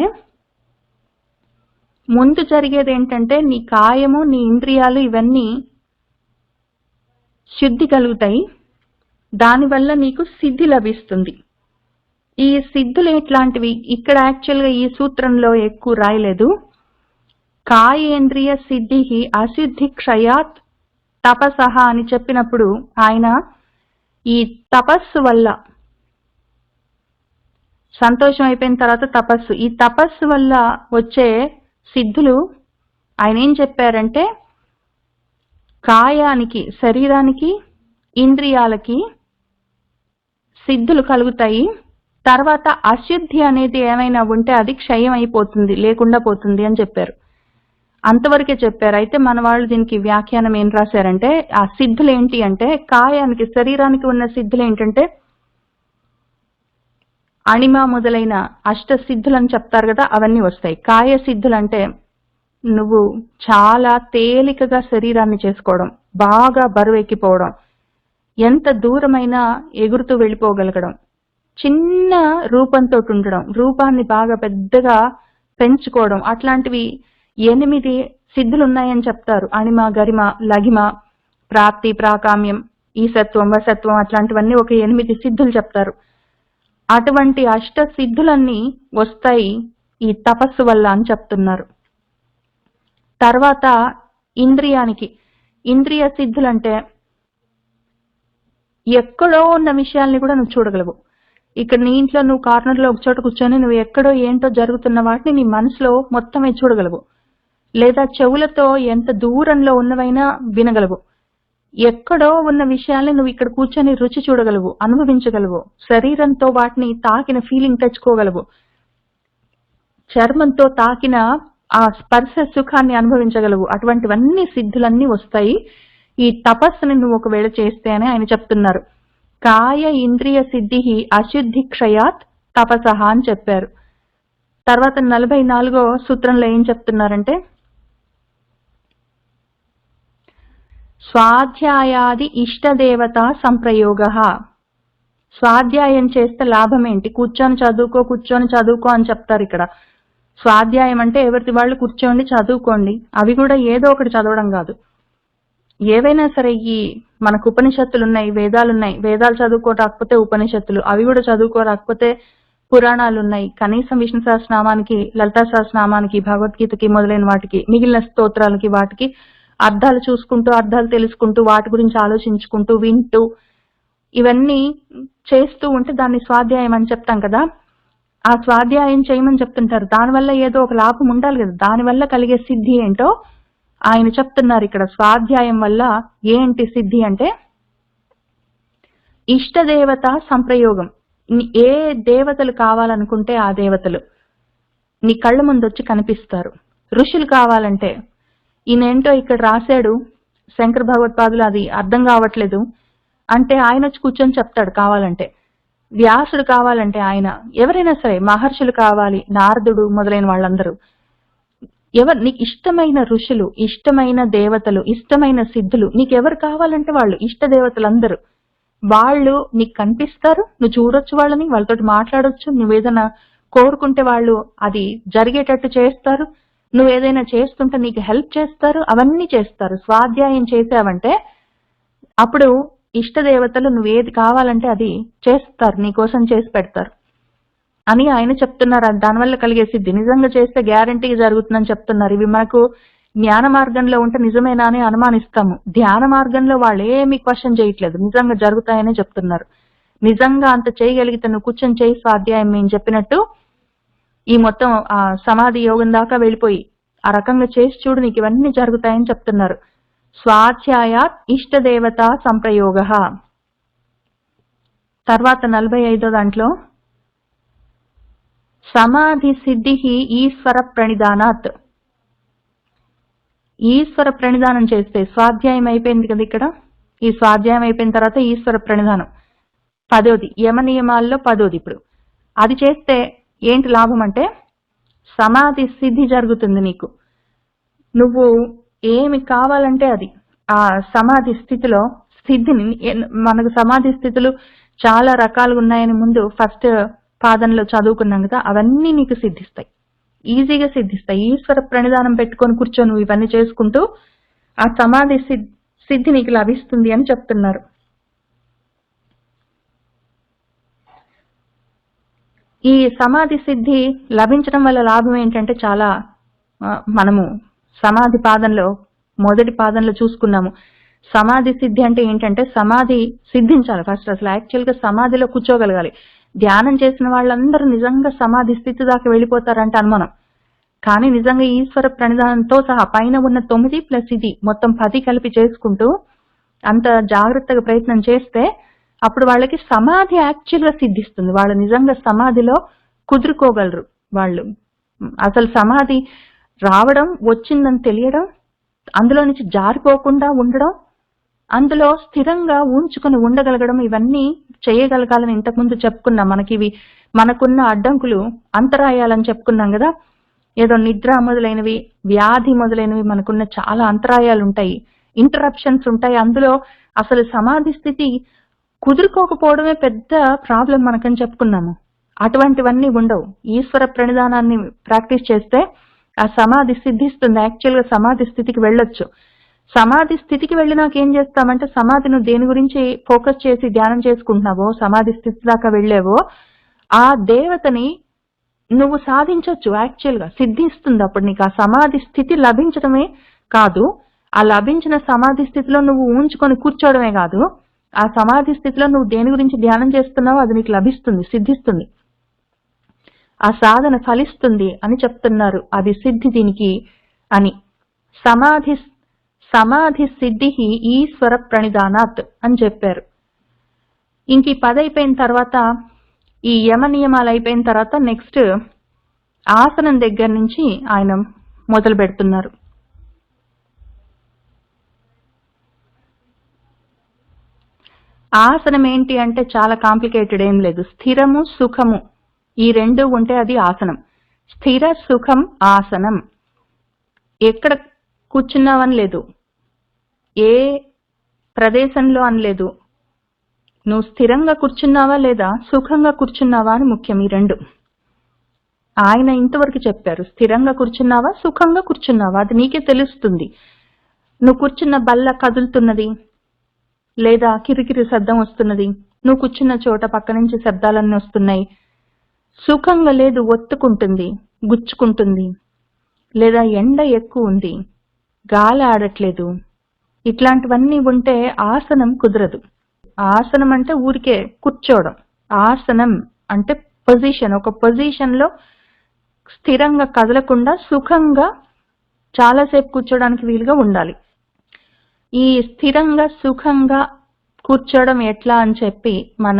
Speaker 1: ముందు జరిగేది ఏంటంటే నీ కాయము, నీ ఇంద్రియాలు ఇవన్నీ శుద్ధి కలుగుతాయి. దానివల్ల నీకు సిద్ధి లభిస్తుంది. ఈ సిద్ధులు ఎట్లాంటివి ఇక్కడ యాక్చువల్గా ఈ సూత్రంలో ఎక్కువ రాయలేదు. కాయేంద్రియ సిద్ధిః అశుద్ధి క్షయాత్ తపసః అని చెప్పినప్పుడు ఆయన ఈ తపస్సు వల్ల, సంతోషం అయిపోయిన తర్వాత తపస్సు, ఈ తపస్సు వల్ల వచ్చే సిద్ధులు ఆయన ఏం చెప్పారంటే కాయానికి, శరీరానికి, ఇంద్రియాలకి సిద్ధులు కలుగుతాయి. తర్వాత అశుద్ధి అనేది ఏమైనా ఉంటే అది క్షయం అయిపోతుంది, లేకుండా పోతుంది అని చెప్పారు. అంతవరకే చెప్పారు. అయితే మన వాళ్ళు దీనికి వ్యాఖ్యానం ఏం రాశారంటే ఆ సిద్ధులు ఏంటి అంటే కాయానికి, శరీరానికి ఉన్న సిద్ధులు ఏంటంటే అణిమ మొదలైన అష్ట సిద్ధులు అని చెప్తారు కదా, అవన్నీ వస్తాయి. కాయ సిద్ధులు అంటే నువ్వు చాలా తేలికగా శరీరాన్ని చేసుకోవడం, బాగా బరువు ఎక్కిపోవడం, ఎంత దూరమైనా ఎగురుతూ వెళ్ళిపోగలగడం, చిన్న రూపంతో ఉండడం, రూపాన్ని బాగా పెద్దగా పెంచుకోవడం, అట్లాంటివి 8 సిద్ధులు ఉన్నాయని చెప్తారు. అణిమ, గరిమ, లఘిమ, ప్రాప్తి, ప్రాకామ్యం, ఈసత్వం, వసత్వం, అట్లాంటివన్నీ ఒక 8 సిద్ధులు చెప్తారు. అటువంటి అష్ట సిద్ధులన్నీ వస్తాయి ఈ తపస్సు వల్ల అని చెప్తున్నారు. తర్వాత ఇంద్రియానికి, ఇంద్రియ సిద్ధులంటే ఎక్కడో ఉన్న విషయాల్ని కూడా నువ్వు చూడగలవు. ఇక్కడ నీ ఇంట్లో నువ్వు కార్నర్లో ఒక చోట కూర్చొని నువ్వు ఎక్కడో ఏంటో జరుగుతున్న వాటిని నీ మనసులో మొత్తమే చూడగలవు. లేదా చెవులతో ఎంత దూరంలో ఉన్నవైనా వినగలవు. ఎక్కడో ఉన్న విషయాల్ని నువ్వు ఇక్కడ కూర్చొని రుచి చూడగలవు, అనుభవించగలవు. శరీరంతో వాటిని తాకిన ఫీలింగ్ తెచ్చుకోగలవు. చర్మంతో తాకిన ఆ స్పర్శ సుఖాన్ని అనుభవించగలవు. అటువంటివన్నీ సిద్ధులన్నీ వస్తాయి ఈ తపస్సుని నువ్వు ఒకవేళ చేస్తే అని ఆయన చెప్తున్నారు. కాయ ఇంద్రియ సిద్ధిః అశుద్ధి క్షయాత్ తపసః అని చెప్పారు. తర్వాత 44వ సూత్రంలో ఏం చెప్తున్నారంటే స్వాధ్యాయాది ఇష్టదేవత సంప్రయోగః. స్వాధ్యాయం చేస్తే లాభం ఏంటి? కూర్చొని చదువుకో అని చెప్తారు ఇక్కడ. స్వాధ్యాయం అంటే ఎవరికి వాళ్ళు కూర్చోండి, చదువుకోండి. అవి కూడా ఏదో ఒకటి చదవడం కాదు. ఏవైనా సరే, ఈ మనకు ఉపనిషత్తులు ఉన్నాయి, వేదాలున్నాయి. వేదాలు చదువుకోరాకపోతే ఉపనిషత్తులు, అవి కూడా చదువుకోరాకపోతే పురాణాలు ఉన్నాయి. కనీసం విష్ణు సహస్రనామానికి, లలితా సహస్రనామానికి, భగవద్గీతకి మొదలైన వాటికి, మిగిలిన స్తోత్రాలకి, వాటికి అర్థాలు చూసుకుంటూ, అర్థాలు తెలుసుకుంటూ, వాటి గురించి ఆలోచించుకుంటూ, వింటూ, ఇవన్నీ చేస్తూ ఉంటే దాన్ని స్వాధ్యాయం అని చెప్తాం కదా. ఆ స్వాధ్యాయం చేయమని చెప్తుంటారు. దానివల్ల ఏదో ఒక లాభం ఉండాలి కదా. దానివల్ల కలిగే సిద్ధి ఏంటో ఆయన చెప్తున్నారు ఇక్కడ. స్వాధ్యాయం వల్ల ఏంటి సిద్ధి అంటే ఇష్టదేవత సంప్రయోగం. ఏ దేవతలు కావాలనుకుంటే ఆ దేవతలు నీ కళ్ళ ముందు వచ్చి కనిపిస్తారు. ఋషులు కావాలంటే ఈయనేంటో ఇక్కడ రాశాడు శంకర భగవత్పాదులు, అది అర్థం కావట్లేదు అంటే ఆయన వచ్చి కూర్చొని చెప్తాడు కావాలంటే. వ్యాసుడు కావాలంటే ఆయన, ఎవరైనా సరే, మహర్షులు కావాలి, నారదుడు మొదలైన వాళ్ళందరూ, నీకు ఇష్టమైన ఋషులు, ఇష్టమైన దేవతలు, ఇష్టమైన సిద్ధులు, నీకెవరు కావాలంటే వాళ్ళు, ఇష్ట దేవతలందరూ వాళ్ళు నీకు కనిపిస్తారు. నువ్వు చూడొచ్చు వాళ్ళని, వాళ్ళతో మాట్లాడొచ్చు. నువ్వేదైనా కోరుకుంటే వాళ్ళు అది జరిగేటట్టు చేస్తారు. నువ్వేదైనా చేస్తుంటే నీకు హెల్ప్ చేస్తారు. అవన్నీ చేస్తారు. స్వాధ్యాయం చేసావంటే అప్పుడు ఇష్ట దేవతలు నువ్వేది కావాలంటే అది చేస్తారు, నీకోసం చేసి పెడతారు. అని ఆయన చెప్తున్నారు. దానివల్ల కలిగే సిద్ధి నిజంగా చేస్తే గ్యారంటీగా జరుగుతుందని చెప్తున్నారు. ఇవి మనకు జ్ఞాన మార్గంలో ఉంటే నిజమేనా అని అనుమానిస్తాము. ధ్యాన మార్గంలో వాళ్ళు ఏమి క్వశ్చన్ చేయట్లేదు, నిజంగా జరుగుతాయనే చెప్తున్నారు. నిజంగా అంత చేయగలిగితే నువ్వు కూర్చొని చేయి స్వాధ్యాయం మేము చెప్పినట్టు ఈ మొత్తం ఆ సమాధి యోగం దాకా వెళ్ళిపోయి ఆ రకంగా చేసి చూడు, నీకు ఇవన్నీ జరుగుతాయని చెప్తున్నారు. స్వాధ్యాయాత్ ఇష్టదేవత సంప్రయోగ. తర్వాత 45వ దాంట్లో సమాధి సిద్ధి ఈశ్వర ప్రణిధానాత్. ఈశ్వర ప్రణిధానం చేస్తే స్వాధ్యాయం అయిపోయింది కదా, ఇక్కడ ఈ స్వాధ్యాయం అయిపోయిన తర్వాత ఈశ్వర ప్రణిధానం 10వది, యమ నియమాల్లో 10వది. ఇప్పుడు అది చేస్తే ఏంటి లాభం అంటే సమాధి సిద్ధి జరుగుతుంది. నీకు నువ్వు ఏమి కావాలంటే అది ఆ సమాధి స్థితిలో సిద్ధిని, మనకు సమాధి స్థితులు చాలా రకాలుగా ఉన్నాయని ముందు ఫస్ట్ పాదంలో చదువుకున్నాం కదా, అవన్నీ నీకు సిద్ధిస్తాయి, ఈజీగా సిద్ధిస్తాయి. ఈశ్వర ప్రణిధానం పెట్టుకొని కూర్చో నువ్వు ఇవన్నీ చేసుకుంటూ ఆ సమాధి సిద్ధి నీకు లభిస్తుంది అని చెప్తున్నారు. ఈ సమాధి సిద్ధి లభించడం వల్ల లాభం ఏంటంటే చాలా మనము సమాధి పాదంలో మొదటి పాదంలో చూసుకున్నాము. సమాధి సిద్ధి అంటే ఏంటంటే సమాధి సిద్ధించాలి ఫస్ట్. అసలు యాక్చువల్ గా సమాధిలో కూర్చోగలగాలి. ధ్యానం చేసిన వాళ్ళందరూ నిజంగా సమాధి స్థితి దాకా వెళ్ళిపోతారంటే అనుమానం. కానీ నిజంగా ఈశ్వర ప్రణిధానంతో సహా పైన ఉన్న 9 ప్లస్ ఇది మొత్తం 10 కలిపి చేసుకుంటూ అంత జాగ్రత్తగా ప్రయత్నం చేస్తే అప్పుడు వాళ్ళకి సమాధి యాక్చువల్ గా సిద్ధిస్తుంది. వాళ్ళు నిజంగా సమాధిలో కుదురుకోగలరు. వాళ్ళు అసలు సమాధి రావడం, వచ్చిందని తెలియడం, అందులో నుంచి జారిపోకుండా ఉండడం, అందులో స్థిరంగా ఉంచుకుని ఉండగలగడం, ఇవన్నీ చేయగలగాలని ఇంతకుముందు చెప్పుకున్నాం. మనకి ఇవి మనకున్న అడ్డంకులు, అంతరాయాలని చెప్పుకున్నాం కదా. ఏదో నిద్ర మొదలైనవి, వ్యాధి మొదలైనవి మనకున్న చాలా అంతరాయాలు ఉంటాయి, ఇంటరప్షన్స్ ఉంటాయి. అందులో అసలు సమాధి స్థితి కుదురుకోకపోవడమే పెద్ద ప్రాబ్లం మనకని చెప్పుకున్నాము. అటువంటివన్నీ ఉండవు. ఈశ్వర ప్రణిధానాన్ని ప్రాక్టీస్ చేస్తే ఆ సమాధి సిద్ధిస్తుంది. యాక్చువల్ గా సమాధి స్థితికి వెళ్ళొచ్చు. సమాధి స్థితికి వెళ్ళినాక ఏం చేస్తామంటే సమాధి నువ్వు దేని గురించి ఫోకస్ చేసి ధ్యానం చేసుకుంటున్నావో, సమాధి స్థితి దాకా వెళ్ళావో ఆ దేవతని నువ్వు సాధించవచ్చు. యాక్చువల్ గా సిద్ధిస్తుంది. అప్పుడు నీకు ఆ సమాధి స్థితి లభించడమే కాదు, ఆ లభించిన సమాధి స్థితిలో నువ్వు ఊంచుకొని కూర్చోవడమే కాదు, ఆ సమాధి స్థితిలో నువ్వు దేని గురించి ధ్యానం చేస్తున్నావో అది నీకు లభిస్తుంది, సిద్ధిస్తుంది, ఆ సాధన ఫలిస్తుంది అని చెప్తున్నారు. అది సిద్ధి దీనికి అని. సమాధి సిద్ధి ఈశ్వర ప్రణిధానాత్ అని చెప్పారు. ఇంక ఈ 10 అయిపోయిన తర్వాత, ఈ యమ నియమాలు అయిపోయిన తర్వాత నెక్స్ట్ ఆసనం దగ్గర నుంచి ఆయన మొదలు పెడుతున్నారు. ఆసనం ఏంటి అంటే చాలా కాంప్లికేటెడ్ ఏం లేదు. స్థిరము సుఖము ఈ రెండు ఉంటే అది ఆసనం. స్థిర సుఖం ఆసనం. ఎక్కడ కూర్చున్నావని లేదు, ఏ ప్రదేశంలో అని లేదు, నువ్వు స్థిరంగా కూర్చున్నావా లేదా సుఖంగా కూర్చున్నావా అని ముఖ్యం. ఈ రెండు ఆయన ఇంతవరకు చెప్పారు. స్థిరంగా కూర్చున్నావా సుఖంగా కూర్చున్నావా అది నీకే తెలుస్తుంది. నువ్వు కూర్చున్న బల్ల కదులుతున్నది లేదా కిరికిరి శబ్దం వస్తున్నది, నువ్వు కూర్చున్న చోట పక్క నుంచి శబ్దాలన్నీ వస్తున్నాయి, సుఖంగా లేదు, ఒత్తుకుంటుంది, గుచ్చుకుంటుంది, లేదా ఎండ ఎక్కువ ఉంది, గాలి ఆడట్లేదు, ఇట్లాంటివన్నీ ఉంటే ఆసనం కుదరదు. ఆసనం అంటే ఊరికే కూర్చోవడం. ఆసనం అంటే పొజిషన్, ఒక పొజిషన్ లో స్థిరంగా కదలకుండా సుఖంగా చాలాసేపు కూర్చోడానికి వీలుగా ఉండాలి. ఈ స్థిరంగా సుఖంగా కూర్చోవడం ఎట్లా అని చెప్పి మన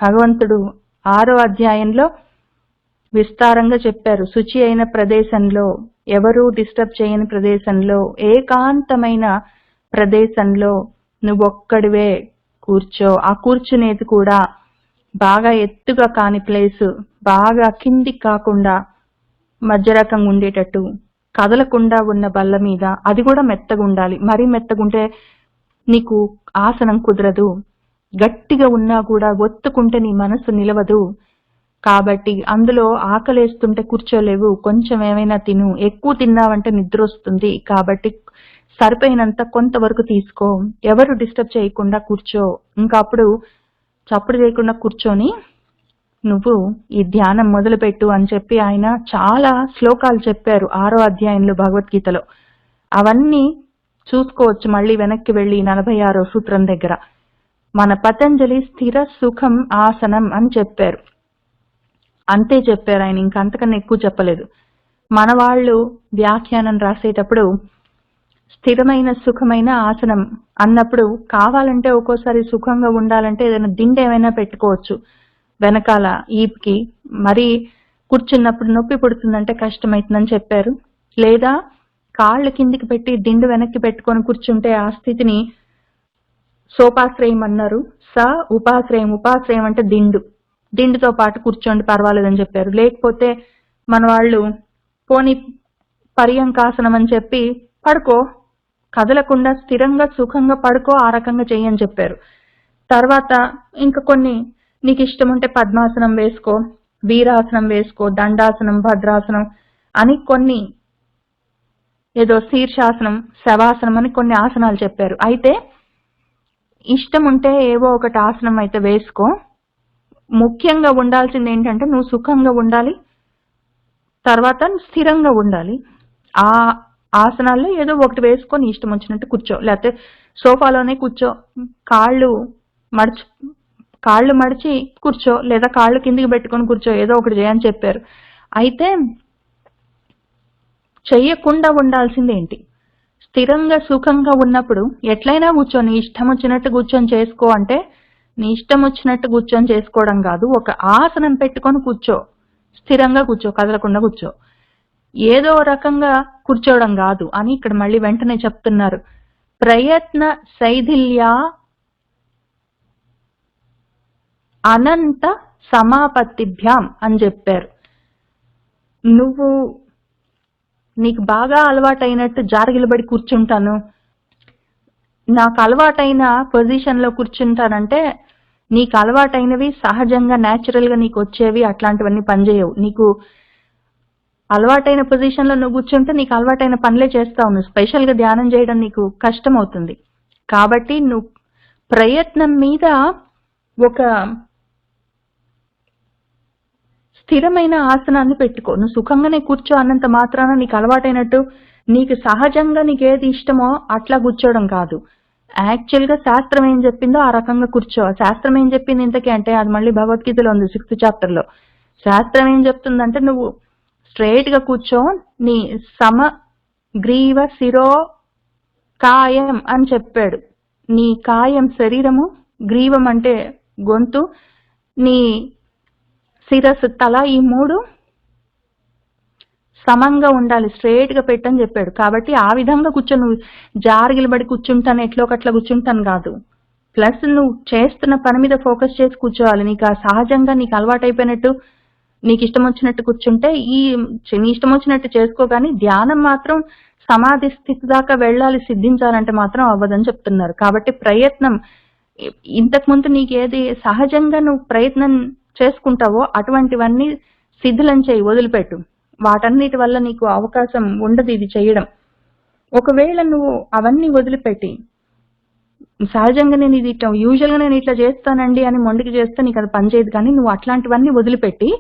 Speaker 1: భగవంతుడు 6వ అధ్యాయంలో విస్తారంగా చెప్పారు. శుచి అయిన ప్రదేశంలో, ఎవరూ డిస్టర్బ్ చేయని ప్రదేశంలో, ఏకాంతమైన ప్రదేశంలో నువ్వొక్కడివే కూర్చో. ఆ కూర్చునేది కూడా బాగా ఎత్తుగా కాని ప్లేసు, బాగా కిందికి కాకుండా మధ్య రకంగా ఉండేటట్టు, కదలకుండా ఉన్న బల్ల మీద, అది కూడా మెత్తగా ఉండాలి. మరీ మెత్తగుంటే నీకు ఆసనం కుదరదు. గట్టిగా ఉన్నా కూడా ఒత్తుకుంటే నీ మనసు నిలవదు. కాబట్టి అందులో ఆకలేస్తుంటే కూర్చోలేవు, కొంచెం ఏమైనా తిను, ఎక్కువ తిన్నావంటే నిద్ర వస్తుంది. కాబట్టి సరిపోయినంత కొంతవరకు తీసుకో, ఎవరు డిస్టర్బ్ చేయకుండా కూర్చో. ఇంకా అప్పుడు చప్పుడు చేయకుండా కూర్చొని నువ్వు ఈ ధ్యానం మొదలుపెట్టు అని చెప్పి ఆయన చాలా శ్లోకాలు చెప్పారు 6వ అధ్యాయంలో భగవద్గీతలో. అవన్నీ చూసుకోవచ్చు మళ్ళీ వెనక్కి వెళ్ళి 46వ సూత్రం దగ్గర. మన పతంజలి స్థిర సుఖం ఆసనం అని చెప్పారు. అంతే చెప్పారు ఆయన, ఇంకంతకన్నా ఎక్కువ చెప్పలేదు. మన వాళ్ళు వ్యాఖ్యానం రాసేటప్పుడు స్థిరమైన సుఖమైన ఆసనం అన్నప్పుడు కావాలంటే ఒక్కోసారి సుఖంగా ఉండాలంటే ఏదైనా దిండు ఏమైనా పెట్టుకోవచ్చు వెనకాల ఈప్కి, మరి కూర్చున్నప్పుడు నొప్పి పుడుతుందంటే కష్టమవుతుందని చెప్పారు. లేదా కాళ్ళు కిందికి పెట్టి దిండు వెనక్కి పెట్టుకొని కూర్చుంటే ఆ స్థితిని సోపాశ్రయం అన్నారు. ఉపాశ్రయం, ఉపాశ్రయం అంటే దిండుతో పాటు కూర్చోండి పర్వాలేదని చెప్పారు. లేకపోతే మన వాళ్ళు పోని పర్యంకాసనం అని చెప్పి పడుకో, కదలకుండా స్థిరంగా సుఖంగా పడుకో, ఆ రకంగా చెయ్యని చెప్పారు. తర్వాత ఇంకా కొన్ని నీకు ఇష్టం ఉంటే పద్మాసనం వేసుకో, వీరాసనం వేసుకో, దండాసనం, భద్రాసనం అని కొన్ని, ఏదో శీర్షాసనం, శవాసనం అని కొన్ని ఆసనాలు చెప్పారు. అయితే ఇష్టం ఉంటే ఏవో ఒకటి ఆసనం అయితే వేసుకో. ముఖ్యంగా ఉండాల్సింది ఏంటంటే నువ్వు సుఖంగా ఉండాలి, తర్వాత స్థిరంగా ఉండాలి. ఆ ఆసనాల్లో ఏదో ఒకటి వేసుకొని ఇష్టం వచ్చినట్టు కూర్చో, లేకపోతే సోఫాలోనే కూర్చో, కాళ్ళు మడిచి కూర్చో, లేదా కాళ్ళు కిందికి పెట్టుకొని కూర్చో, ఏదో ఒకటి చేయని చెప్పారు. అయితే చెయ్యకుండా ఉండాల్సింది ఏంటి? స్థిరంగా సుఖంగా ఉన్నప్పుడు ఎట్లయినా కూర్చో, నీ ఇష్టం వచ్చినట్టు కూర్చొని చేసుకో అంటే నీ ఇష్టం వచ్చినట్టు కూర్చొని చేసుకోవడం కాదు, ఒక ఆసనం పెట్టుకొని కూర్చో, స్థిరంగా కూర్చో, కదలకుండా కూర్చో, ఏదో రకంగా కూర్చోవడం కాదు అని ఇక్కడ మళ్ళీ వెంటనే చెప్తున్నారు. ప్రయత్న శైథిల్య అనంత సమాపత్తిభ్యాం అని చెప్పారు. నీకు బాగా అలవాటైనట్టు జారగిలబడి కూర్చుంటాను, నాకు అలవాటైన పొజిషన్ లో కూర్చుంటానంటే నీకు అలవాటైనవి సహజంగా న్యాచురల్ గా నీకు వచ్చేవి అట్లాంటివన్నీ పనిచేయవు. నీకు అలవాటైన పొజిషన్ లో నువ్వు కూర్చుంటే నీకు అలవాటైన పనులే చేస్తావు, నువ్వు స్పెషల్ గా ధ్యానం చేయడం నీకు కష్టం అవుతుంది. కాబట్టి నువ్వు ప్రయత్నం మీద ఒక స్థిరమైన ఆసనాన్ని పెట్టుకో. నువ్వు సుఖంగానే కూర్చో అన్నంత మాత్రాన నీకు అలవాటైనట్టు నీకు సహజంగా నీకు ఏది ఇష్టమో అట్లా కూర్చోవడం కాదు. యాక్చువల్ గా శాస్త్రం ఏం చెప్పిందో ఆ రకంగా కూర్చో. శాస్త్రం ఏం చెప్పింది ఇంతకీ అంటే అది మళ్ళీ భగవద్గీతలో ఉంది 6th చాప్టర్ లో. శాస్త్రం ఏం చెప్తుందంటే నువ్వు స్ట్రైట్ గా కూర్చో, నీ సమగ్రీవ శిరో కాయం అని చెప్పాడు. నీ కాయం శరీరము, గ్రీవం అంటే గొంతు, నీ శిరస్సు తల, ఈ 3 సమంగా ఉండాలి, స్ట్రైట్ గా పెట్టని చెప్పాడు. కాబట్టి ఆ విధంగా కూర్చో, నువ్వు జారగిలబడి కూర్చుంటాను ఎట్లో ఒకట్లా కూర్చుంటాను కాదు. ప్లస్ నువ్వు చేస్తున్న పని మీద ఫోకస్ చేసి కూర్చోవాలి. నీకు సహజంగా నీకు అలవాటైపోయినట్టు నీకు ఇష్టం వచ్చినట్టు కూర్చుంటే నీ ఇష్టం వచ్చినట్టు చేసుకో, కానీ ధ్యానం మాత్రం సమాధి స్థితి దాకా వెళ్ళాలి, సిద్ధించాలంటే మాత్రం అవ్వదని చెప్తున్నారు. కాబట్టి ప్రయత్నం, ఇంతకు ముందు నీకు ఏది సహజంగా నువ్వు ప్రయత్నం చేసుకుంటావో అటువంటివన్నీ శిథిలం చేయి, వదిలిపెట్టు. వాటన్నిటి వల్ల నీకు అవకాశం ఉండదు ఇది చేయడం. ఒకవేళ నువ్వు అవన్నీ వదిలిపెట్టి సహజంగా నేను ఇది యూజువల్ గా నేను ఇట్లా చేస్తానండి అని మొండికి చేస్తే నీకు అది పనిచేయదు. కానీ నువ్వు అట్లాంటివన్నీ వదిలిపెట్టి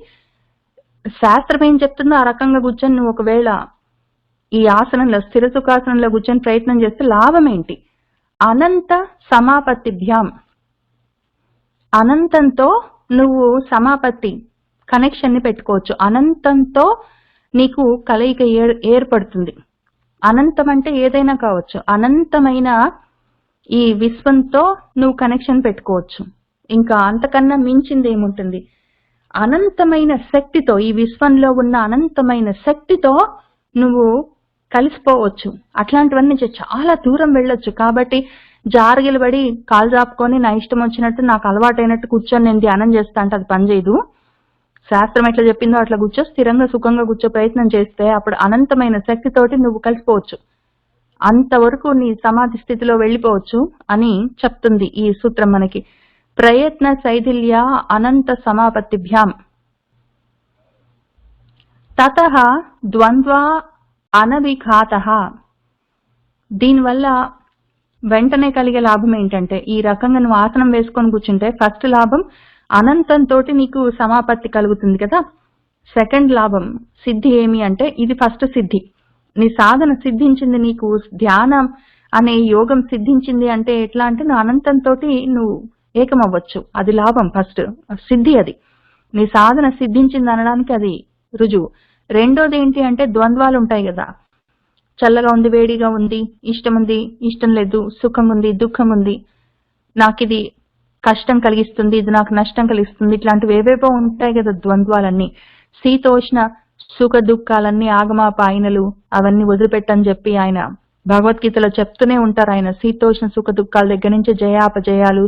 Speaker 1: శాస్త్రం ఏం చెప్తుందో ఆ రకంగా కూర్చొని నువ్వు ఒకవేళ ఈ ఆసనంలో స్థిర సుఖాసనంలో కూర్చొని ప్రయత్నం చేస్తే లాభం ఏంటి? అనంత సమాపత్తిభ్యాం, అనంతంతో నువ్వు సమాపత్తి కనెక్షన్ ని పెట్టుకోవచ్చు. అనంతంతో నీకు కలయిక ఏర్పడుతుంది. అనంతం అంటే ఏదైనా కావచ్చు, అనంతమైన ఈ విశ్వంతో నువ్వు కనెక్షన్ పెట్టుకోవచ్చు. ఇంకా అంతకన్నా మించింది ఏముంటుంది? అనంతమైన శక్తితో, ఈ విశ్వంలో ఉన్న అనంతమైన శక్తితో నువ్వు కలిసిపోవచ్చు. అట్లాంటివన్నీ చాలా దూరం వెళ్ళొచ్చు. కాబట్టి జారగిలబడి కాలు చాపుకొని నా ఇష్టం వచ్చినట్టు నాకు అలవాటైనట్టు కూర్చొని నేను ధ్యానం చేస్తా అంటే అది పనిచేయదు. శాస్త్రం ఎట్లా చెప్పిందో అట్లా కూర్చో, స్థిరంగా సుఖంగా కూర్చో ప్రయత్నం చేస్తే అప్పుడు అనంతమైన శక్తితోటి నువ్వు కలిసిపోవచ్చు, అంతవరకు నీ సమాధి స్థితిలో వెళ్ళిపోవచ్చు అని చెప్తుంది ఈ సూత్రం మనకి. ప్రయత్న శైథిల్య అనంత సమాపత్తిభ్యాం తతః ద్వంద్వ అనవిఘాతః. దీనివల్ల వెంటనే కలిగే లాభం ఏంటంటే ఈ రకంగా నువ్వు ఆసనం వేసుకొని కూర్చుంటే ఫస్ట్ లాభం అనంతంతో నీకు సమాపత్తి కలుగుతుంది కదా. సెకండ్ లాభం సిద్ధి ఏమి అంటే, ఇది ఫస్ట్ సిద్ధి. నీ సాధన సిద్ధించింది, నీకు ధ్యానం అనే యోగం సిద్ధించింది అంటే ఎట్లా అంటే, నువ్వు అనంతంతో నువ్వు ఏకమవ్వచ్చు. అది లాభం, ఫస్ట్ సిద్ధి. అది నీ సాధన సిద్ధించింది అనడానికి అది రుజువు. రెండోది ఏంటి అంటే, ద్వంద్వాలు ఉంటాయి కదా. చల్లగా ఉంది, వేడిగా ఉంది, ఇష్టం ఉంది, ఇష్టం లేదు, సుఖం ఉంది, దుఃఖం ఉంది, నాకు ఇది కష్టం కలిగిస్తుంది, ఇది నాకు నష్టం కలిగిస్తుంది, ఇట్లాంటివి ఏవేవో ఉంటాయి కదా ద్వంద్వాలన్నీ. శీతోష్ణ సుఖ దుఃఖాలన్నీ ఆగమాపాయనలు, అవన్నీ వదిలిపెట్టని చెప్పి ఆయన భగవద్గీతలో చెప్తూనే ఉంటారు. ఆయన శీతోష్ణ సుఖ దుఃఖాల దగ్గర నుంచి జయాపజయాలు,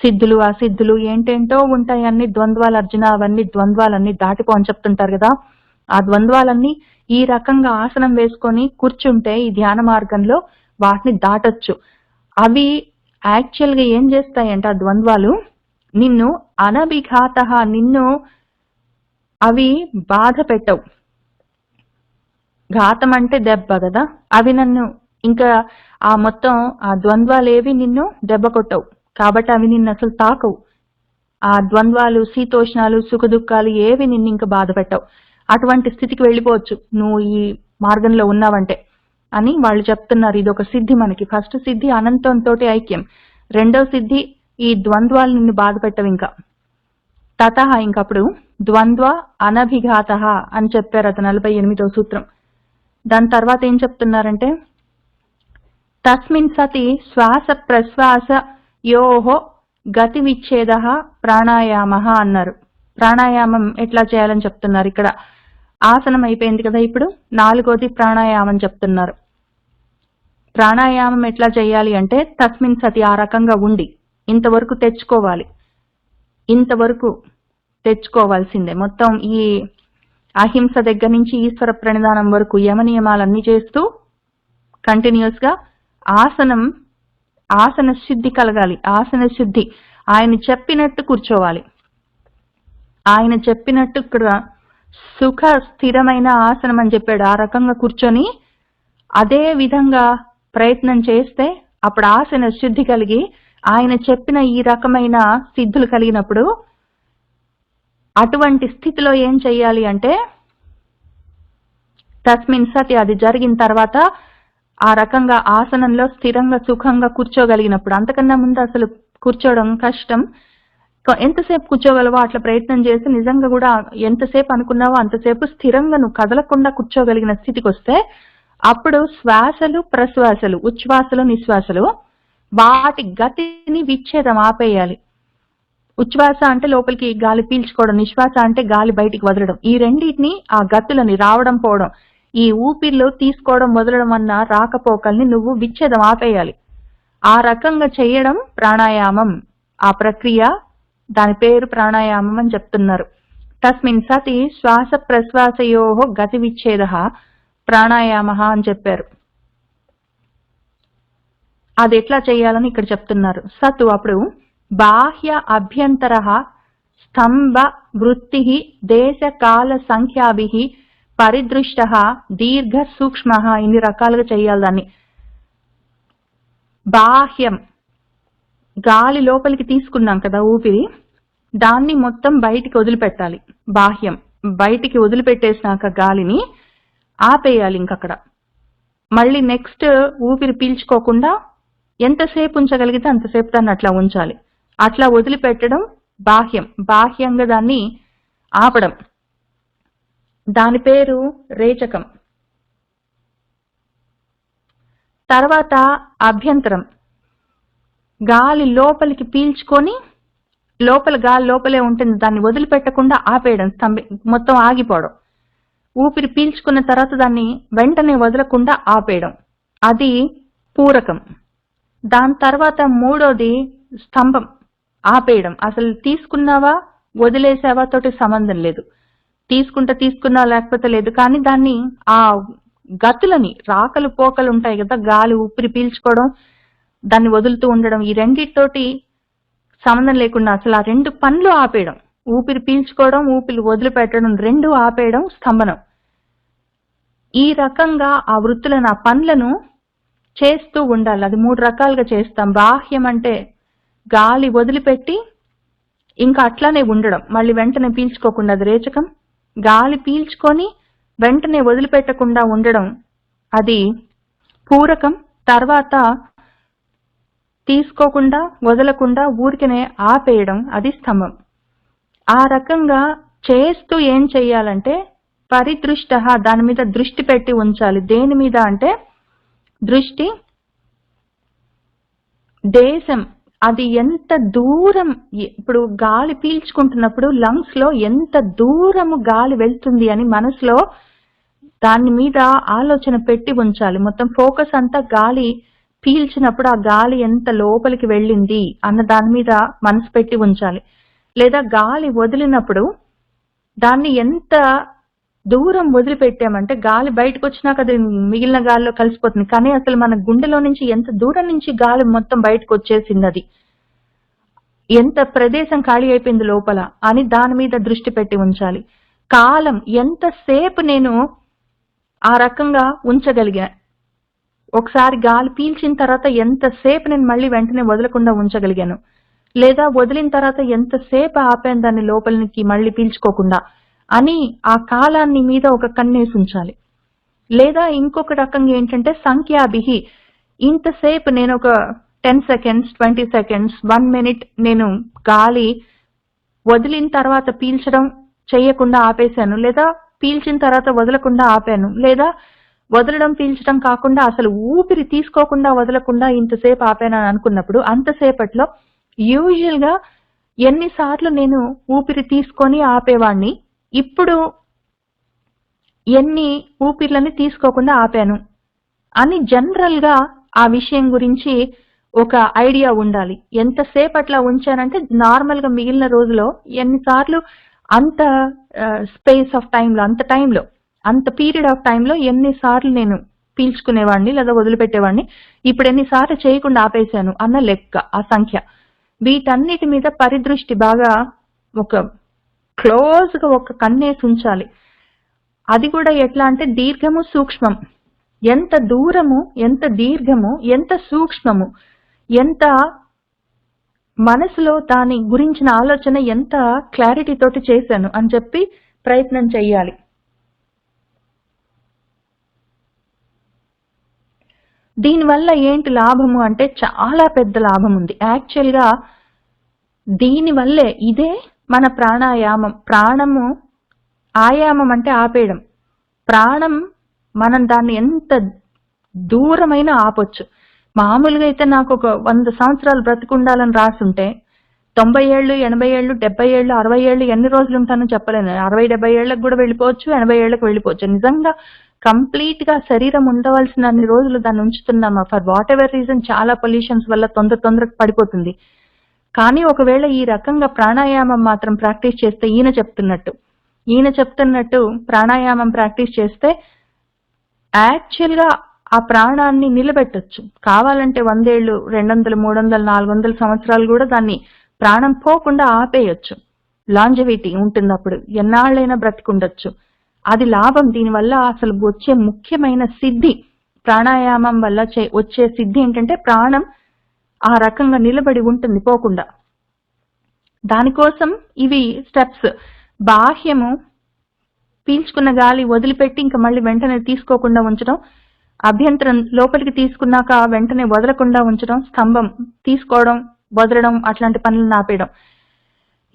Speaker 1: సిద్ధులు అసిద్ధులు ఏంటేంటో ఉంటాయి అన్ని ద్వంద్వాలు. అర్జున, అవన్నీ ద్వంద్వాలన్నీ దాటిపో అని చెప్తుంటారు కదా. ఆ ద్వంద్వాలన్నీ ఈ రకంగా ఆసనం వేసుకొని కూర్చుంటే ఈ ధ్యాన మార్గంలో వాటిని దాటొచ్చు. అవి యాక్చువల్ గా ఏం చేస్తాయంటే, ఆ ద్వంద్వాలు నిన్ను అనభిఘాత, నిన్ను అవి బాధ పెట్టవు. ఘాతం అంటే దెబ్బ కదా. అవి నన్ను ఇంకా ఆ మొత్తం ఆ ద్వంద్వాలు ఏవి నిన్ను దెబ్బ కొట్టవు, కాబట్టి అవి నిన్ను అసలు తాకవు. ఆ ద్వంద్వాలు, శీతోష్ణాలు, సుఖ దుఃఖాలు ఏవి నిన్ను ఇంకా బాధ పెట్టవు. అటువంటి స్థితికి వెళ్ళిపోవచ్చు నువ్వు ఈ మార్గంలో ఉన్నావంటే అని వాళ్ళు చెప్తున్నారు. ఇది ఒక సిద్ధి మనకి. ఫస్ట్ సిద్ధి అనంతంతో ఐక్యం. రెండో సిద్ధి ఈ ద్వంద్వాలు నిన్ను బాధ పెట్టవు ఇంకా. తత ఇంకప్పుడు ద్వంద్వ అనభిఘాత అని చెప్పారు. అది 48వ సూత్రం. దాని తర్వాత ఏం చెప్తున్నారంటే, తస్మిన్ సతి శ్వాస ప్రశ్వాస యోహో గతి విచ్ఛేద ప్రాణాయామ అన్నారు. ప్రాణాయామం ఎట్లా చేయాలని చెప్తున్నారు ఇక్కడ. ఆసనం అయిపోయింది కదా, ఇప్పుడు నాలుగోది ప్రాణాయామం చెప్తున్నారు. ప్రాణాయామం ఎట్లా చేయాలి అంటే, తస్మిన్ సతి, ఆ రకంగా ఉండి ఇంతవరకు తెచ్చుకోవాలి. ఇంతవరకు తెచ్చుకోవాల్సిందే. మొత్తం ఈ అహింస దగ్గర నుంచి ఈశ్వర ప్రణిధానం వరకు యమ నియమాలన్నీ చేస్తూ కంటిన్యూస్ గా ఆసన శుద్ధి కలగాలి. ఆసన శుద్ధి, ఆయన చెప్పినట్టు కూర్చోవాలి. ఆయన చెప్పినట్టు ఇక్కడ సుఖ స్థిరమైన ఆసనం అని చెప్పాడు. ఆ రకంగా కూర్చొని అదే విధంగా ప్రయత్నం చేస్తే అప్పుడు ఆసన శుద్ధి కలిగి ఆయన చెప్పిన ఈ రకమైన సిద్ధులు కలిగినప్పుడు అటువంటి స్థితిలో ఏం చెయ్యాలి అంటే, తస్మిన్ సతి, అది జరిగిన తర్వాత ఆ రకంగా ఆసనంలో స్థిరంగా సుఖంగా కూర్చోగలిగినప్పుడు, అంతకన్నా ముందు అసలు కూర్చోవడం కష్టం. ఎంతసేపు కూర్చోగలవో అట్లా ప్రయత్నం చేసి నిజంగా కూడా ఎంతసేపు అనుకున్నావో అంతసేపు స్థిరంగా నువ్వు కదలకుండా కూర్చోగలిగిన స్థితికి వస్తే అప్పుడు శ్వాసలు ప్రశ్వాసలు, ఉచ్ఛ్వాసలు నిశ్వాసలు, వాటి గతిని విచ్ఛేదం ఆపేయాలి. ఉచ్ఛ్వాస అంటే లోపలికి గాలి పీల్చుకోవడం, నిశ్వాస అంటే గాలి బయటికి వదలడం. ఈ రెండింటిని, ఆ గతులని రావడం పోవడం, ఈ ఊపిరిలో తీసుకోవడం వదలడం అన్న రాకపోకల్ని నువ్వు విచ్ఛేదం ఆపేయాలి. ఆ రకంగా చేయడం ప్రాణాయామం. ఆ ప్రక్రియ, దాని పేరు ప్రాణాయామం అని చెప్తున్నారు. తస్మిన్ సతి శ్వాస ప్రశ్వాసయోహో గతి విచ్ఛేద ప్రాణాయామ అని చెప్పారు. అది ఎట్లా చేయాలని ఇక్కడ చెప్తున్నారు. సతు అప్పుడు బాహ్య అభ్యంతర స్తంభ వృత్తి దేశ కాల సంఖ్యాభి పరిదృష్ట దీర్ఘ సూక్ష్మ, ఇన్ని రకాలుగా చేయాలి దాన్ని. బాహ్యం, గాలి లోపలికి తీసుకున్నాం కదా ఊపిరి, దాన్ని మొత్తం బయటికి వదిలిపెట్టాలి. బాహ్యం బయటికి వదిలిపెట్టేసినాక గాలిని ఆపేయాలి. ఇంకక్కడ మళ్ళీ నెక్స్ట్ ఊపిరి పీల్చుకోకుండా ఎంతసేపు ఉంచగలిగితే అంతసేపు దాన్ని అట్లా ఉంచాలి. అట్లా వదిలిపెట్టడం బాహ్యం. బాహ్యంగా దాన్ని ఆపడం, దాని పేరు రేచకం. తర్వాత అభ్యంతరం, గాలి లోపలికి పీల్చుకొని లోపల గాలి లోపలే ఉంటుంది, దాన్ని వదిలిపెట్టకుండా ఆపేయడం, మొత్తం ఆగిపోవడం. ఊపిరి పీల్చుకున్న తర్వాత దాన్ని వెంటనే వదలకుండా ఆపేయడం, అది పూరకం. దాని తర్వాత మూడోది స్తంభం, ఆపేయడం. అసలు తీసుకున్నావా వదిలేసావా తోటి సంబంధం లేదు. తీసుకున్నా లేకపోతే లేదు, కానీ దాన్ని ఆ గతులని, రాకలు పోకలు ఉంటాయి కదా, గాలి ఊపిరి పీల్చుకోవడం దాన్ని వదులుతూ ఉండడం, ఈ రెండిటితోటి సంబంధం లేకుండా అసలు ఆ రెండు పనులు ఆపేయడం. ఊపిరి పీల్చుకోవడం, ఊపిరి వదిలిపెట్టడం, రెండు ఆపేయడం స్తంభనం. ఈ రకంగా ఆ వృత్తులను, ఆ పనులను చేస్తూ ఉండాలి. అది 3 రకాలుగా చేస్తాం. బాహ్యం అంటే గాలి వదిలిపెట్టి ఇంకా అట్లానే ఉండడం, మళ్ళీ వెంటనే పీల్చుకోకుండా అది రేచకం. గాలి పీల్చుకొని వెంటనే వదిలిపెట్టకుండా ఉండడం అది పూరకం. తర్వాత తీసుకోకుండా వదలకుండా ఊరికనే ఆపేయడం అది స్తంభం. ఆ రకంగా చేస్తూ ఏం చెయ్యాలంటే పరిదృష్ట, దాని మీద దృష్టి పెట్టి ఉంచాలి. దేని మీద అంటే దృష్టి దేశం, అది ఎంత దూరం. ఇప్పుడు గాలి పీల్చుకుంటున్నప్పుడు లంగ్స్ లో ఎంత దూరము గాలి వెళ్తుంది అని మనసులో దాని మీద ఆలోచన పెట్టి ఉంచాలి. మొత్తం ఫోకస్ అంతా గాలి పీల్చినప్పుడు ఆ గాలి ఎంత లోపలికి వెళ్ళింది అన్న దాని మీద మనసు పెట్టి ఉంచాలి. లేదా గాలి వదిలినప్పుడు దాన్ని ఎంత దూరం వదిలిపెట్టామంటే గాలి బయటకు వచ్చినాక అది మిగిలిన గాలిలో కలిసిపోతుంది, కానీ అసలు మన గుండెలో నుంచి ఎంత దూరం నుంచి గాలి మొత్తం బయటకు వచ్చేసింది, అది ఎంత ప్రదేశం ఖాళీ అయిపోయింది లోపల అని దాని మీద దృష్టి పెట్టి ఉంచాలి. కాలం, ఎంతసేపు నేను ఆ రకంగా ఉంచగలిగా, ఒకసారి గాలి పీల్చిన తర్వాత ఎంతసేపు నేను మళ్ళీ వెంటనే వదలకుండా ఉంచగలిగాను, లేదా వదిలిన తర్వాత ఎంతసేపు ఆపాను దాన్ని లోపలికి మళ్ళీ పీల్చుకోకుండా అని ఆ కాలాన్ని మీద ఒక కన్నేసి ఉంచాలి. లేదా ఇంకొక రకంగా ఏంటంటే సంఖ్యాభిహి, ఇంతసేపు నేను ఒక 10 seconds 20 seconds 1 minute నేను గాలి వదిలిన తర్వాత పీల్చడం చేయకుండా ఆపేశాను, లేదా పీల్చిన తర్వాత వదలకుండా ఆపాను, లేదా వదలడం పీల్చడం కాకుండా అసలు ఊపిరి తీసుకోకుండా వదలకుండా ఇంతసేపు ఆపాను అని అనుకున్నప్పుడు అంతసేపట్లో యూజువల్ గా ఎన్నిసార్లు నేను ఊపిరి తీసుకొని ఆపేవాడిని, ఇప్పుడు ఎన్ని ఊపిర్లని తీసుకోకుండా ఆపాను అని జనరల్ గా ఆ విషయం గురించి ఒక ఐడియా ఉండాలి. ఎంతసేపు అట్లా ఉంచానంటే నార్మల్ గా మిగిలిన రోజులో ఎన్నిసార్లు అంత స్పేస్ ఆఫ్ టైంలో, అంత టైంలో, అంత పీరియడ్ ఆఫ్ టైంలో ఎన్నిసార్లు నేను పీల్చుకునేవాడిని లేదా వదిలిపెట్టేవాడిని, ఇప్పుడు ఎన్నిసార్లు చేయకుండా ఆపేశాను అన్న లెక్క, ఆ సంఖ్య. వీటన్నిటి మీద పరిదృష్టి బాగా ఒక క్లోజ్ గా ఒక కన్నేసి ఉంచాలి. అది కూడా ఎట్లా అంటే దీర్ఘము సూక్ష్మం, ఎంత దూరము ఎంత దీర్ఘము ఎంత సూక్ష్మము, ఎంత మనసులో దాని గురించిన ఆలోచన ఎంత క్లారిటీ తోటి చేశాను అని చెప్పి ప్రయత్నం చెయ్యాలి. దీనివల్ల ఏంటి లాభము అంటే చాలా పెద్ద లాభం ఉంది. యాక్చువల్ గా దీనివల్లే ఇదే మన ప్రాణాయామం. ప్రాణము, ఆయామం అంటే ఆపేయడం, ప్రాణం మనం దాన్ని ఎంత దూరమైనా ఆపొచ్చు. మామూలుగా అయితే నాకు ఒక 100 సంవత్సరాలు బ్రతికుండాలని రాసుంటే 90 ఏళ్ళు 80 ఏళ్ళు 70 ఏళ్ళు 60 ఏళ్ళు ఎన్ని రోజులు ఉంటానో చెప్పలేను. 60-70 ఏళ్ళకు కూడా వెళ్ళిపోవచ్చు, 80 ఏళ్ళకు వెళ్ళిపోవచ్చు. నిజంగా కంప్లీట్ గా శరీరం ఉండవలసిన అన్ని రోజులు దాన్ని ఉంచుతున్నామా, ఫర్ వాట్ ఎవర్ రీజన్ చాలా పొల్యూషన్స్ వల్ల తొందరగా పడిపోతుంది. కానీ ఒకవేళ ఈ రకంగా ప్రాణాయామం మాత్రం ప్రాక్టీస్ చేస్తే ఈయన చెప్తున్నట్టు ప్రాణాయామం ప్రాక్టీస్ చేస్తే యాక్చువల్ గా ఆ ప్రాణాన్ని నిలబెట్టొచ్చు. కావాలంటే 100 ఏళ్ళు 200 300 400 సంవత్సరాలు కూడా దాన్ని ప్రాణం పోకుండా ఆపేయొచ్చు. లాంజెవిటీ ఉంటుంది, అప్పుడు ఎన్నాళ్ళైనా బ్రతికుండొచ్చు. అది లాభం. దీనివల్ల అసలు వచ్చే ముఖ్యమైన సిద్ధి, ప్రాణాయామం వల్ల వచ్చే సిద్ధి ఏంటంటే ప్రాణం ఆ రకంగా నిలబడి ఉంటుంది పోకుండా. దానికోసం ఇవి స్టెప్స్. బాహ్యము, పీల్చుకున్న గాలి వదిలిపెట్టి ఇంకా మళ్ళీ వెంటనే తీసుకోకుండా ఉంచడం. అభ్యంతరం, లోపలికి తీసుకున్నాక వెంటనే వదలకుండా ఉంచడం. స్తంభం, తీసుకోవడం వదలడం అట్లాంటి పనులను ఆపేయడం.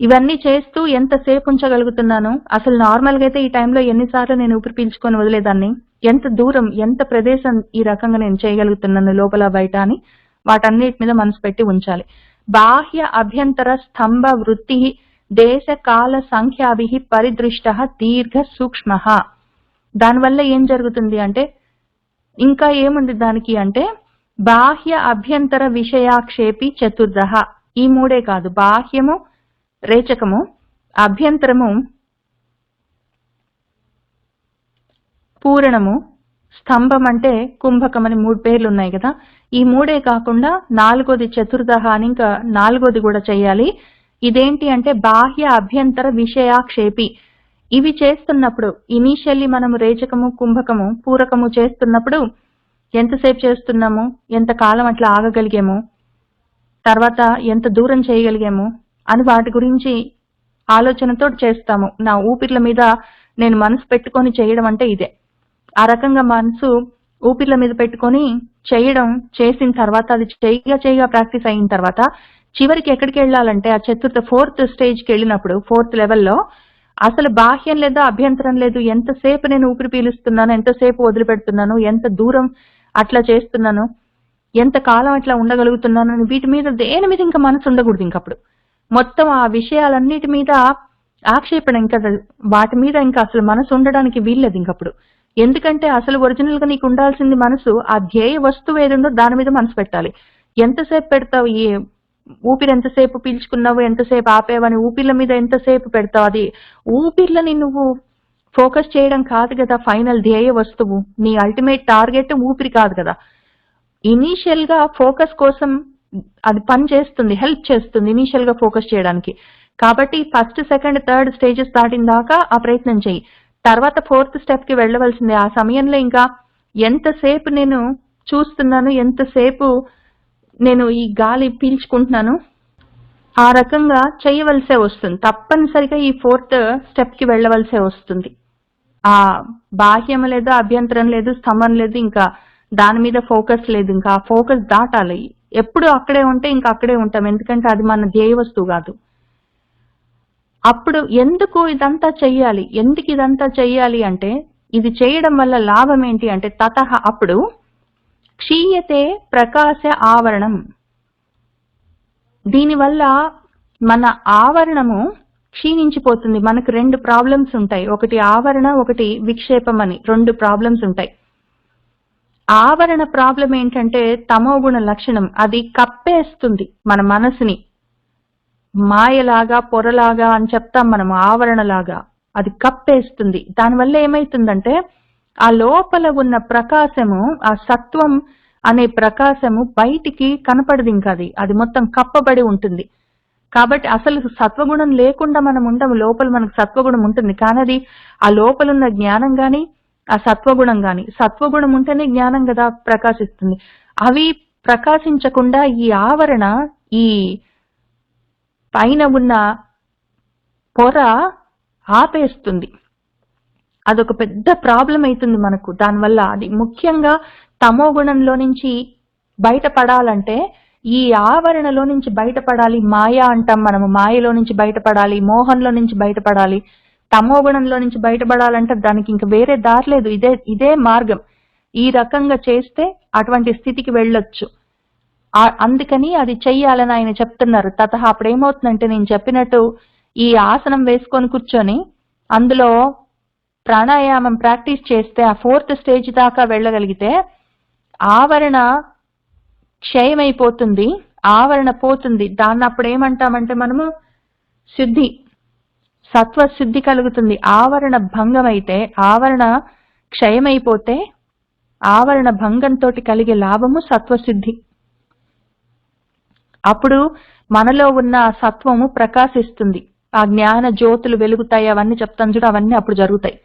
Speaker 1: ఇవన్నీ చేస్తూ ఎంతసేపు ఉంచగలుగుతున్నాను, అసలు నార్మల్ గా అయితే ఈ టైంలో ఎన్నిసార్లు నేను ఊపిరి పీల్చుకొని వదిలేదాన్ని, ఎంత దూరం ఎంత ప్రదేశం ఈ రకంగా నేను చేయగలుగుతున్నాను లోపల బయట అని వాటన్నిటి మీద మనసు పెట్టి ఉంచాలి. బాహ్య అభ్యంతర స్తంభ వృత్తి దేశ కాల సంఖ్యాభి పరిదృష్ట దీర్ఘ సూక్ష్మ. దానివల్ల ఏం జరుగుతుంది అంటే ఇంకా ఏముంది దానికి అంటే బాహ్య అభ్యంతర విషయాక్షేపి చతుర్ధ. ఈ మూడే కాదు, బాహ్యము రేచకము, అభ్యంతరము పూరణము, స్తంభం అంటే కుంభకం అని 3 పేర్లు ఉన్నాయి కదా. ఈ మూడే కాకుండా 4వది చతుర్ధ అని ఇంకా 4వది కూడా చెయ్యాలి. ఇదేంటి అంటే బాహ్య అభ్యంతర విషయాక్షేపి. ఇవి చేస్తున్నప్పుడు ఇనీషియల్లీ మనము రేచకము కుంభకము పూరకము చేస్తున్నప్పుడు ఎంతసేపు చేస్తున్నాము, ఎంత కాలం అట్లా ఆగగలిగాము, తర్వాత ఎంత దూరం చేయగలిగాము అని వాటి గురించి ఆలోచనతో చేస్తాము. నా ఊపిర్ల మీద నేను మనసు పెట్టుకొని చేయడం అంటే ఇదే. ఆ రకంగా మనసు ఊపిర్ల మీద పెట్టుకొని చేసిన తర్వాత అది చేయగా ప్రాక్టీస్ అయిన తర్వాత చివరికి ఎక్కడికి వెళ్ళాలంటే ఆ ఫోర్త్ స్టేజ్కి వెళ్ళినప్పుడు, ఫోర్త్ లెవెల్లో అసలు బాహ్యం లేదా అభ్యంతరం లేదు. ఎంతసేపు నేను ఊపిరి పీలుస్తున్నాను, ఎంతసేపు వదిలిపెడుతున్నాను, ఎంత దూరం అట్లా చేస్తున్నాను, ఎంత కాలం అట్లా ఉండగలుగుతున్నాను, వీటి మీద దేని మీద ఇంకా మనసు ఉండకూడదు. ఇంకప్పుడు మొత్తం ఆ విషయాలన్నిటి మీద ఆక్షేపణ, ఇంకా వాటి మీద ఇంకా అసలు మనసు ఉండడానికి వీల్లేదు ఇంకప్పుడు. ఎందుకంటే అసలు ఒరిజినల్ గా నీకు ఉండాల్సింది మనసు ఆ ధ్యేయ వస్తువు ఏదుందో దాని మీద మనసు పెట్టాలి. ఎంతసేపు పెడతావు, ఈ ఊపిరి ఎంతసేపు పీల్చుకున్నావు, ఎంతసేపు ఆపేవని ఊపిర్ల మీద ఎంతసేపు పెడతావు, అది ఊపిర్లని నువ్వు ఫోకస్ చేయడం కాదు కదా ఫైనల్ ధ్యేయ వస్తువు. నీ అల్టిమేట్ టార్గెట్ ఊపిరి కాదు కదా. ఇనీషియల్ గా ఫోకస్ కోసం అది పని చేస్తుంది, హెల్ప్ చేస్తుంది ఇనీషియల్ గా ఫోకస్ చేయడానికి. కాబట్టి ఫస్ట్, సెకండ్, థర్డ్ స్టేజెస్ దాటిన దాకా ఆ ప్రయత్నం చెయ్యి. తర్వాత ఫోర్త్ స్టెప్ కి వెళ్ళవలసిందే. ఆ సమయంలో ఇంకా ఎంతసేపు నేను చూస్తున్నాను, ఎంతసేపు నేను ఈ గాలి పీల్చుకుంటున్నాను, ఆ రకంగా చేయవలసే వస్తుంది. తప్పనిసరిగా ఈ ఫోర్త్ స్టెప్ కి వెళ్ళవలసే వస్తుంది. ఆ బాహ్యం లేదు, అభ్యంతరం లేదు, స్తంభం లేదు, ఇంకా దాని మీద ఫోకస్ లేదు. ఇంకా ఆ ఫోకస్ దాటాలి. ఎప్పుడు అక్కడే ఉంటే ఇంకా అక్కడే ఉంటాం, ఎందుకంటే అది మన ధ్యేయ వస్తువు కాదు. అప్పుడు ఎందుకు ఇదంతా చెయ్యాలి అంటే, ఇది చేయడం వల్ల లాభం ఏంటి అంటే తతః అప్పుడు క్షీయతే ప్రకాశ ఆవరణం. దీనివల్ల మన ఆవరణము క్షీణించిపోతుంది. మనకు 2 ప్రాబ్లమ్స్ ఉంటాయి. ఒకటి ఆవరణ, ఒకటి విక్షేపం అని 2 ప్రాబ్లమ్స్ ఉంటాయి. ఆవరణ ప్రాబ్లం ఏంటంటే తమోగుణ లక్షణం. అది కప్పేస్తుంది మన మనసుని. మాయలాగా, పొరలాగా అని చెప్తాం మనము, ఆవరణలాగా అది కప్పేస్తుంది. దానివల్ల ఏమైతుందంటే ఆ లోపల ఉన్న ప్రకాశము, ఆ సత్వం అనే ప్రకాశము బయటికి కనపడదు. ఇంకా అది మొత్తం కప్పబడి ఉంటుంది. కాబట్టి అసలు సత్వగుణం లేకుండా మనం ఉండము. లోపల మనకు సత్వగుణం ఉంటుంది, కానీ అది ఆ లోపలున్న జ్ఞానం గాని, ఆ సత్వగుణం గాని, సత్వగుణం ఉంటేనే జ్ఞానం కదా ప్రకాశిస్తుంది. అవి ప్రకాశించకుండా ఈ ఆవరణ, ఈ పైన ఉన్న పొర ఆపేస్తుంది. అదొక పెద్ద ప్రాబ్లం అవుతుంది మనకు. దానివల్ల అది ముఖ్యంగా తమో గుణంలో నుంచి బయటపడాలంటే ఈ ఆవరణలో నుంచి బయటపడాలి. మాయ అంటాం మనము, మాయలో నుంచి బయటపడాలి, మోహంలో నుంచి బయటపడాలి. తమో గుణంలో నుంచి బయటపడాలంటే దానికి ఇంక వేరే దారి లేదు. ఇదే మార్గం. ఈ రకంగా చేస్తే అటువంటి స్థితికి వెళ్ళొచ్చు. అందుకని అది చెయ్యాలని ఆయన చెప్తున్నారు. తతః అప్పుడు ఏమవుతుందంటే, నేను చెప్పినట్టు ఈ ఆసనం వేసుకొని కూర్చొని అందులో ప్రాణాయామం ప్రాక్టీస్ చేస్తే ఆ ఫోర్త్ స్టేజ్ దాకా వెళ్ళగలిగితే ఆవరణ క్షయమైపోతుంది, ఆవరణ పోతుంది. దాన్ని అప్పుడు ఏమంటామంటే మనము శుద్ధి, సత్వశుద్ధి కలుగుతుంది. ఆవరణ భంగం అయితే, ఆవరణ క్షయమైపోతే ఆవరణ భంగంతో కలిగే లాభము సత్వశుద్ధి. అప్పుడు మనలో ఉన్న సత్వము ప్రకాశిస్తుంది, ఆ జ్ఞాన జ్యోతులు వెలుగుతాయి. అవన్నీ చెప్తాను చూడు, అవన్నీ అప్పుడు జరుగుతాయి.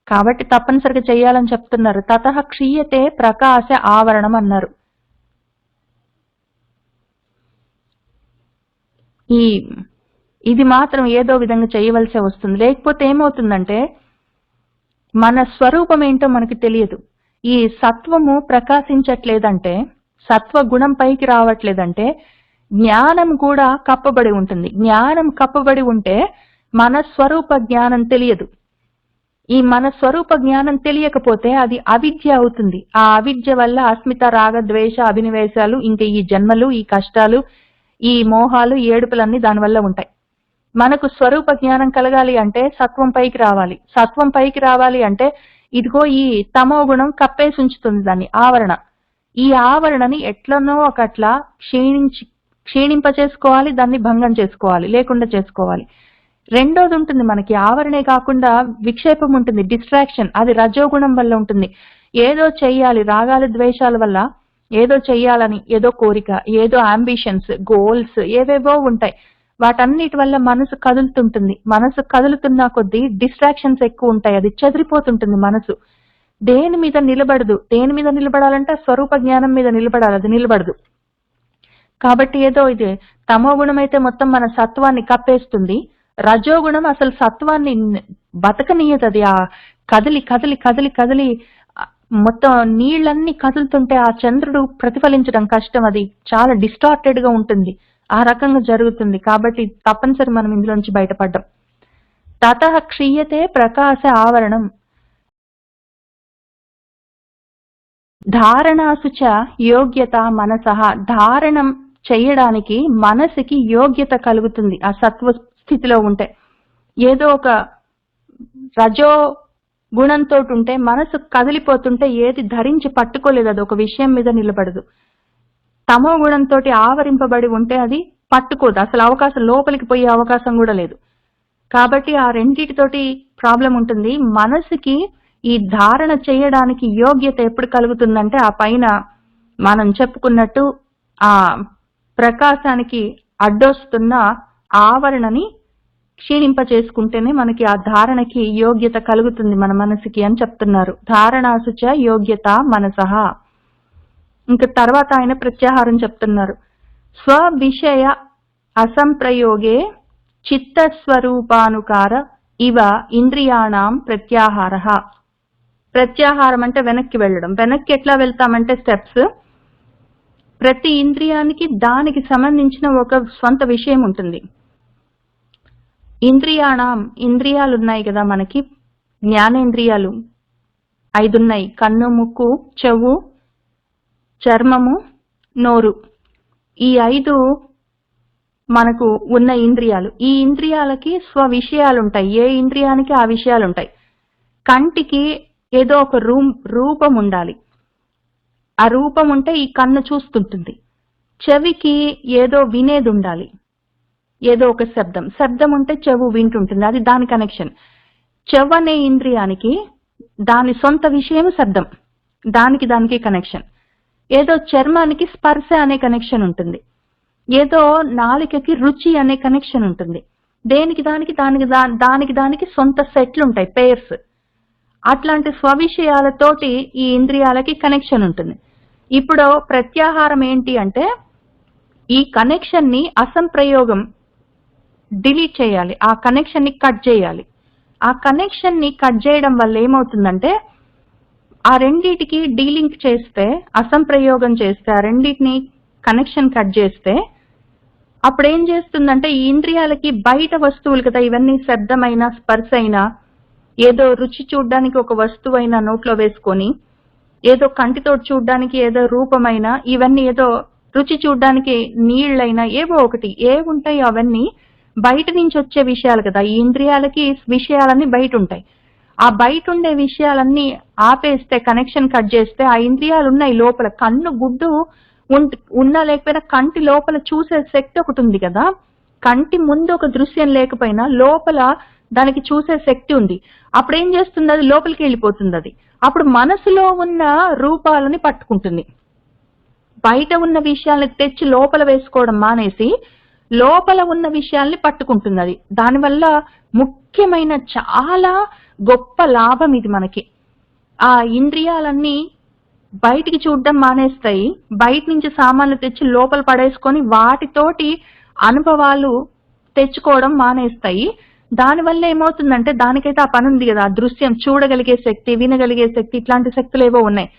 Speaker 1: కాబట్టి తప్పనిసరిగా చేయాలని చెప్తున్నారు. తతః క్షీయతే ప్రకాశ ఆవరణం అన్నారు. ఇది మాత్రం ఏదో విధంగా చేయవలసే వస్తుంది. లేకపోతే ఏమవుతుందంటే మన స్వరూపం ఏంటో మనకి తెలియదు. ఈ సత్వము ప్రకాశించట్లేదంటే, సత్వ గుణం పైకి రావట్లేదంటే జ్ఞానం కూడా కప్పబడి ఉంటుంది. జ్ఞానం కప్పబడి ఉంటే మన స్వరూప జ్ఞానం తెలియదు. ఈ మన స్వరూప జ్ఞానం తెలియకపోతే అది అవిద్య అవుతుంది. ఆ అవిద్య వల్ల అస్మిత, రాగ, ద్వేష, అభినివేశాలు, ఇంకా ఈ జన్మలు, ఈ కష్టాలు, ఈ మోహాలు, ఏడుపులన్నీ దానివల్ల ఉంటాయి. మనకు స్వరూప జ్ఞానం కలగాలి అంటే సత్వం పైకి రావాలి. సత్వం పైకి రావాలి అంటే ఇదిగో ఈ తమో గుణం కప్పేసి ఉంచుతుంది దాన్ని, ఆవరణ. ఈ ఆవరణని ఎట్లనో ఒకట్లా క్షీణింపచేసుకోవాలి, దాన్ని భంగం చేసుకోవాలి, లేకుండా చేసుకోవాలి. రెండోది ఉంటుంది మనకి, ఆవరణే కాకుండా విక్షేపం ఉంటుంది, డిస్ట్రాక్షన్. అది రజోగుణం వల్ల ఉంటుంది. ఏదో చెయ్యాలి, రాగాలు ద్వేషాల వల్ల ఏదో చెయ్యాలని, ఏదో కోరిక, ఏదో అంబిషన్స్, గోల్స్ ఏవేవో ఉంటాయి. వాటన్నిటి వల్ల మనసు కదులుతుంటుంది. మనసు కదులుతున్న కొద్దీ డిస్ట్రాక్షన్స్ ఎక్కువ ఉంటాయి. అది చెదిరిపోతుంటుంది మనసు. దేని మీద నిలబడదు. దేని మీద నిలబడాలంటే స్వరూప జ్ఞానం మీద నిలబడాలి, అది నిలబడదు. కాబట్టి ఏదో ఇది తమో గుణం అయితే మొత్తం మన సత్వాన్ని కప్పేస్తుంది. రజోగుణం అసలు సత్వాన్ని బతకనీయదు. అది ఆ కదిలి కదిలి కదిలి కదిలి మొత్తం నీళ్ళన్నీ కదులుతుంటే ఆ చంద్రుడు ప్రతిఫలించడం కష్టం. అది చాలా డిస్టార్టెడ్ గా ఉంటుంది. ఆ రకంగా జరుగుతుంది. కాబట్టి తప్పనిసరి మనం ఇందులోంచి బయటపడ్డాం. తతః క్షీయతే ప్రకాశ ఆవరణం ధారణాసు చ యోగ్యత మనసః. ధారణం చేయడానికి మనసుకి యోగ్యత కలుగుతుంది ఆ సత్వ స్థితిలో ఉంటే. ఏదో ఒక రజో గుణంతో ఉంటే మనసు కదిలిపోతుంటే ఏది ధరించి పట్టుకోలేదు, అది ఒక విషయం మీద నిలబడదు. తమో గుణంతో ఆవరింపబడి ఉంటే అది పట్టుకోదు, అసలు అవకాశం లోపలికి పోయే అవకాశం కూడా లేదు. కాబట్టి ఆ రెండిటితోటి ప్రాబ్లం ఉంటుంది. మనసుకి ఈ ధారణ చేయడానికి యోగ్యత ఎప్పుడు కలుగుతుందంటే ఆ పైన మనం చెప్పుకున్నట్టు ఆ ప్రకాశానికి అడ్డొస్తున్న ఆవరణని క్షీణింప చేసుకుంటేనే మనకి ఆ ధారణకి యోగ్యత కలుగుతుంది మన మనసుకి అని చెప్తున్నారు. ధారణాసుచ యోగ్యత మనసః. ఇంకా తర్వాత ఆయన ప్రత్యాహారం చెప్తున్నారు. స్వవిషయ అసంప్రయోగే చిత్తస్వరూపానుకార ఇవ ఇంద్రియాణం ప్రత్యాహార. ప్రత్యాహారం అంటే వెనక్కి వెళ్ళడం. వెనక్కి ఎట్లా వెళ్తామంటే స్టెప్స్. ప్రతి ఇంద్రియానికి దానికి సంబంధించిన ఒక స్వంత విషయం ఉంటుంది. ఇంద్రియాణం, ఇంద్రియాలు ఉన్నాయి కదా మనకి, జ్ఞానేంద్రియాలు 5 ఉన్నాయి. కన్ను, ముక్కు, చెవు, చర్మము, నోరు. ఈ 5 మనకు ఉన్న ఇంద్రియాలు. ఈ ఇంద్రియాలకి స్వ విషయాలు ఉంటాయి. ఏ ఇంద్రియానికి ఆ విషయాలు ఉంటాయి. కంటికి ఏదో ఒక రూపం ఉండాలి. ఆ రూపం ఉంటే ఈ కన్ను చూస్తుంటుంది. చెవికి ఏదో వినేది ఉండాలి, ఏదో ఒక శబ్దం ఉంటే చెవు వింటుంటుంది, అది దాని కనెక్షన్. చెవు అనే ఇంద్రియానికి దాని సొంత విషయం శబ్దం, దానికి కనెక్షన్. ఏదో చర్మానికి స్పర్శ అనే కనెక్షన్ ఉంటుంది. ఏదో నాలికకి రుచి అనే కనెక్షన్ ఉంటుంది. దానికి సొంత సెట్లు ఉంటాయి, పేర్స్. అట్లాంటి స్వవిషయాలతోటి ఈ ఇంద్రియాలకి కనెక్షన్ ఉంటుంది. ఇప్పుడు ప్రత్యాహారం ఏంటి అంటే ఈ కనెక్షన్ ని అసంప్రయోగం డిలీట్ చేయాలి, ఆ కనెక్షన్ ని కట్ చేయాలి. ఆ కనెక్షన్ ని కట్ చేయడం వల్ల ఏమవుతుందంటే ఆ రెండిటికి డీలింక్ చేస్తే, అసంప్రయోగం చేస్తే, ఆ రెండిటిని కనెక్షన్ కట్ చేస్తే అప్పుడు ఏం చేస్తుందంటే ఈ ఇంద్రియాలకి బయట వస్తువులు కదా ఇవన్నీ, శబ్దమైనా స్పర్శ అయినా, ఏదో రుచి చూడ్డానికి ఒక వస్తువైనా నోట్లో వేసుకొని, ఏదో కంటితో చూడ్డానికి ఏదో రూపమైనా, ఇవన్నీ ఏదో రుచి చూడ్డానికి నీళ్ళైనా, ఏవో ఒకటి ఏవుంటాయి అవన్నీ బయట నుంచి వచ్చే విషయాలు కదా. ఈ ఇంద్రియాలకి విషయాలన్నీ బయట ఉంటాయి. ఆ బయట ఉండే విషయాలన్నీ ఆపేస్తే, కనెక్షన్ కట్ చేస్తే, ఆ ఇంద్రియాలు ఉన్నాయి లోపల. కన్ను గుడ్డు ఉన్నా లేకపోయినా కంటి లోపల చూసే శక్తి ఒకటి ఉంది కదా. కంటి ముందు ఒక దృశ్యం లేకపోయినా లోపల దానికి చూసే శక్తి ఉంది. అప్పుడు ఏం చేస్తుంది, అది లోపలికి వెళ్ళిపోతుంది. అది అప్పుడు మనసులో ఉన్న రూపాలని పట్టుకుంటుంది. బయట ఉన్న విషయాల్ని తెచ్చి లోపల వేసుకోవడం మానేసి లోపల ఉన్న విషయాల్ని పట్టుకుంటుంది. అది దానివల్ల ముఖ్యమైన చాలా గొప్ప లాభం ఇది మనకి. ఆ ఇంద్రియాలన్నీ బయటికి చూడడం మానేస్తాయి. బయట నుంచి సామాన్లు తెచ్చి లోపల పడేసుకొని వాటితోటి అనుభవాలు తెచ్చుకోవడం మానేస్తాయి. దానివల్ల ఏమవుతుందంటే, దానికైతే ఆ పని ఉంది కదా, ఆ దృశ్యం చూడగలిగే శక్తి, వినగలిగే శక్తి, ఇట్లాంటి శక్తులు ఏవో ఉన్నాయి.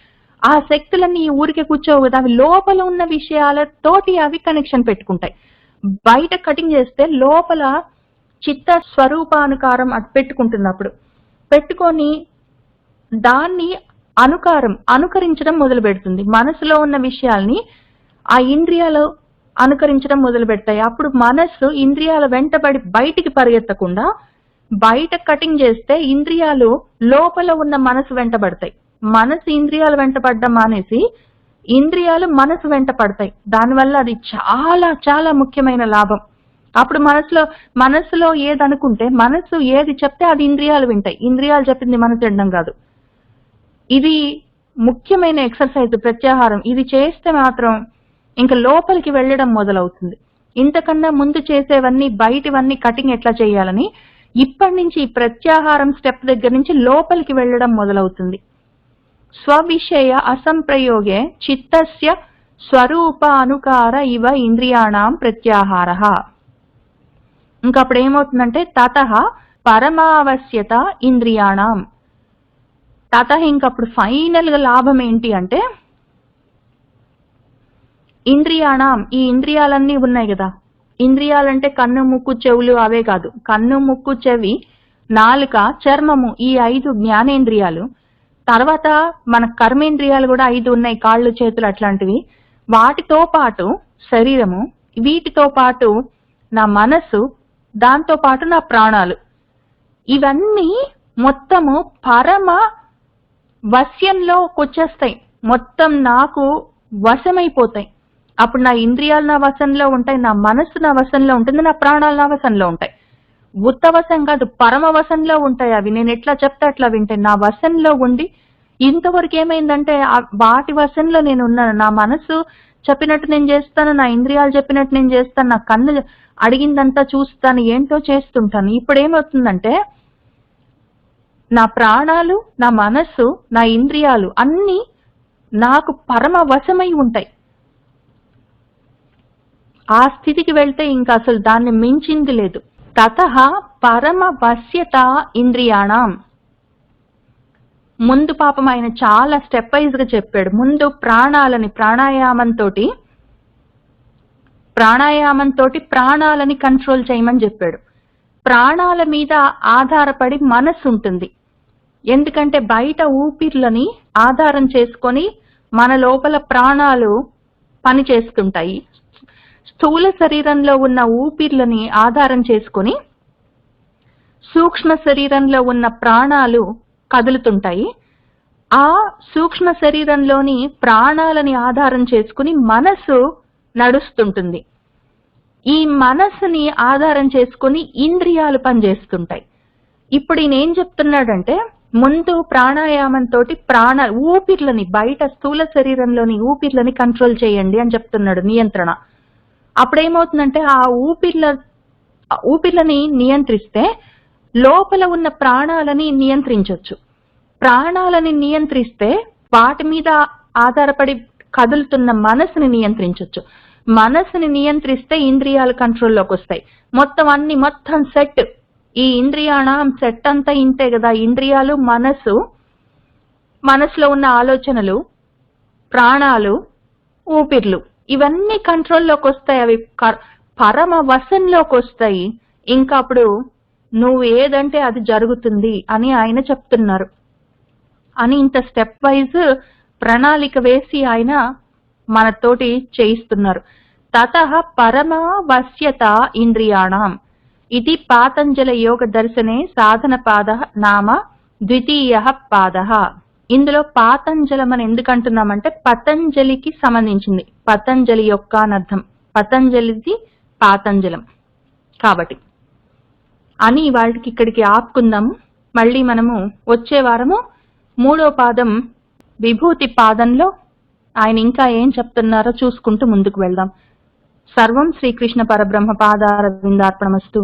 Speaker 1: ఆ శక్తులన్నీ ఈ ఊరికే కూర్చోవు కదా, అవి లోపల ఉన్న విషయాలతోటి అవి కనెక్షన్ పెట్టుకుంటాయి. బయట కటింగ్ చేస్తే లోపల చిత్త స్వరూపానుకారం అది పెట్టుకుంటుంది. అప్పుడు పెట్టుకొని దాన్ని అనుకరించడం మొదలు పెడుతుంది. మనసులో ఉన్న విషయాల్ని ఆ ఇంద్రియాలు అనుకరించడం మొదలు పెడతాయి. అప్పుడు మనస్సు ఇంద్రియాల వెంటబడి బయటికి పరిగెత్తకుండా బయట కటింగ్ చేస్తే ఇంద్రియాలు లోపల ఉన్న మనసు వెంటబడతాయి. మనసు ఇంద్రియాలు వెంటబడడం మానేసి ఇంద్రియాలు మనసు వెంట పడతాయి. దానివల్ల అది చాలా చాలా ముఖ్యమైన లాభం. అప్పుడు మనసులో ఏది అనుకుంటే, మనసు ఏది చెప్తే అది ఇంద్రియాలు వింటాయి. ఇంద్రియాలు చెప్పింది మనసు వినడం కాదు. ఇది ముఖ్యమైన ఎక్సర్సైజ్ ప్రత్యాహారం. ఇది చేస్తే మాత్రం ఇంకా లోపలికి వెళ్ళడం మొదలవుతుంది. ఇంతకన్నా ముందు చేసేవన్నీ బయటివన్నీ కటింగ్ ఎట్లా చేయాలని ఇప్పటి నుంచి ఈ ప్రత్యాహారం స్టెప్ దగ్గర నుంచి లోపలికి వెళ్ళడం మొదలవుతుంది. స్వవిషయ అసంప్రయోగే చిత్తస్య స్వరూప అనుకార ఇవ ఇంద్రియాణం ప్రత్యాహార. ఇంకప్పుడు ఏమవుతుందంటే తతః పరమావశ్యత ఇంద్రియాణం. తతః ఇంకప్పుడు ఫైనల్ గా లాభం ఏంటి అంటే ఇంద్రియాణం, ఈ ఇంద్రియాలన్నీ ఉన్నాయి కదా, ఇంద్రియాలంటే కన్ను ముక్కు చెవులు అవే కాదు, కన్ను ముక్కు చెవి నాలుక చర్మము ఈ 5 జ్ఞానేంద్రియాలు. తర్వాత మన కర్మేంద్రియాలు కూడా 5 ఉన్నాయి, కాళ్ళు చేతులు అట్లాంటివి. వాటితో పాటు శరీరము, వీటితో పాటు నా మనసు, దాంతో పాటు నా ప్రాణాలు, ఇవన్నీ మొత్తము పరమ వశ్యంలోకి వచ్చేస్తాయి, మొత్తం నాకు వశమైపోతాయి. అప్పుడు నా ఇంద్రియాలు నా వశంలో ఉంటాయి, నా మనస్సు నా వశంలో ఉంటుంది, నా ప్రాణాలు నా వశంలో ఉంటాయి. ఉత్తవశం కాదు, పరమ వశంలో ఉంటాయి అవి. నేను ఎట్లా చెప్తే అట్లా వింటాయి, నా వశంలో ఉండి. ఇంతవరకు ఏమైందంటే వాటి వశంలో నేను ఉన్నాను. నా మనసు చెప్పినట్టు నేను చేస్తాను, నా ఇంద్రియాలు చెప్పినట్టు నేను చేస్తాను, నా కన్ను అడిగిందంతా చూస్తాను, ఏంటో చేస్తుంటాను. ఇప్పుడు ఏమవుతుందంటే నా ప్రాణాలు, నా మనస్సు, నా ఇంద్రియాలు అన్నీ నాకు పరమ వశమై ఉంటాయి. ఆ స్థితికి వెళ్తే ఇంకా అసలు దాన్ని మించింది లేదు. తతః పరమ వశ్యత ఇంద్రియాణం. ముందు పాపం ఆయన చాలా స్టెప్ వైజ్ గా చెప్పాడు. ముందు ప్రాణాలని ప్రాణాయామంతో ప్రాణాలని కంట్రోల్ చేయమని చెప్పాడు. ప్రాణాల మీద ఆధారపడి మనస్సు ఉంటుంది. ఎందుకంటే బయట ఊపిర్లని ఆధారం చేసుకొని మన లోపల ప్రాణాలు పని చేస్తుంటాయి. స్థూల శరీరంలో ఉన్న ఊపిర్లని ఆధారం చేసుకొని సూక్ష్మ శరీరంలో ఉన్న ప్రాణాలు కదులుతుంటాయి. ఆ సూక్ష్మ శరీరంలోని ప్రాణాలని ఆధారం చేసుకుని మనసు నడుస్తుంటుంది. ఈ మనసుని ఆధారం చేసుకుని ఇంద్రియాలు పనిచేస్తుంటాయి. ఇప్పుడు ఈయన ఏం చెప్తున్నాడంటే ముందు ప్రాణాయామంతో ఊపిర్లని, బయట స్థూల శరీరంలోని ఊపిర్లని కంట్రోల్ చేయండి అని చెప్తున్నాడు, నియంత్రణ. అప్పుడేమవుతుందంటే ఆ ఊపిర్లని నియంత్రిస్తే లోపల ఉన్న ప్రాణాలని నియంత్రించవచ్చు. ప్రాణాలని నియంత్రిస్తే వాటి మీద ఆధారపడి కదులుతున్న మనసుని నియంత్రించవచ్చు. మనసుని నియంత్రిస్తే ఇంద్రియాలు కంట్రోల్లోకి వస్తాయి. మొత్తం సెట్, ఈ ఇంద్రియాణం సెట్ అంతా ఇంతే కదా. ఇంద్రియాలు, మనసులో ఉన్న ఆలోచనలు, ప్రాణాలు, ఊపిర్లు ఇవన్నీ కంట్రోల్లోకి వస్తాయి. అవి పరమ వశంలోకి వస్తాయి. ఇంకా అప్పుడు నువ్వు ఏదంటే అది జరుగుతుంది అని ఆయన చెప్తున్నారు. అని ఇంత స్టెప్ వైజ్ ప్రణాళిక వేసి ఆయన మనతోటి చేయిస్తున్నారు. తతః పరమ వశ్యత ఇంద్రియాణం ఇది పాతంజల యోగ దర్శనే సాధన పాద నామ ద్వితీయ పాద. ఇందులో పాతంజలం అని ఎందుకంటున్నామంటే పతంజలికి సంబంధించింది, పతంజలి యొక్క అనర్థం, పతంజలిది పాతంజలం కాబట్టి అని వాళ్ళకి ఇక్కడికి ఆపుకుందాము. మళ్ళీ మనము వచ్చే వారము 3వ పాదం విభూతి పాదంలో ఆయన ఇంకా ఏం చెప్తున్నారో చూసుకుంటూ ముందుకు వెళ్దాం. సర్వం శ్రీకృష్ణ పరబ్రహ్మ పాదారవిందార్పణమస్తు.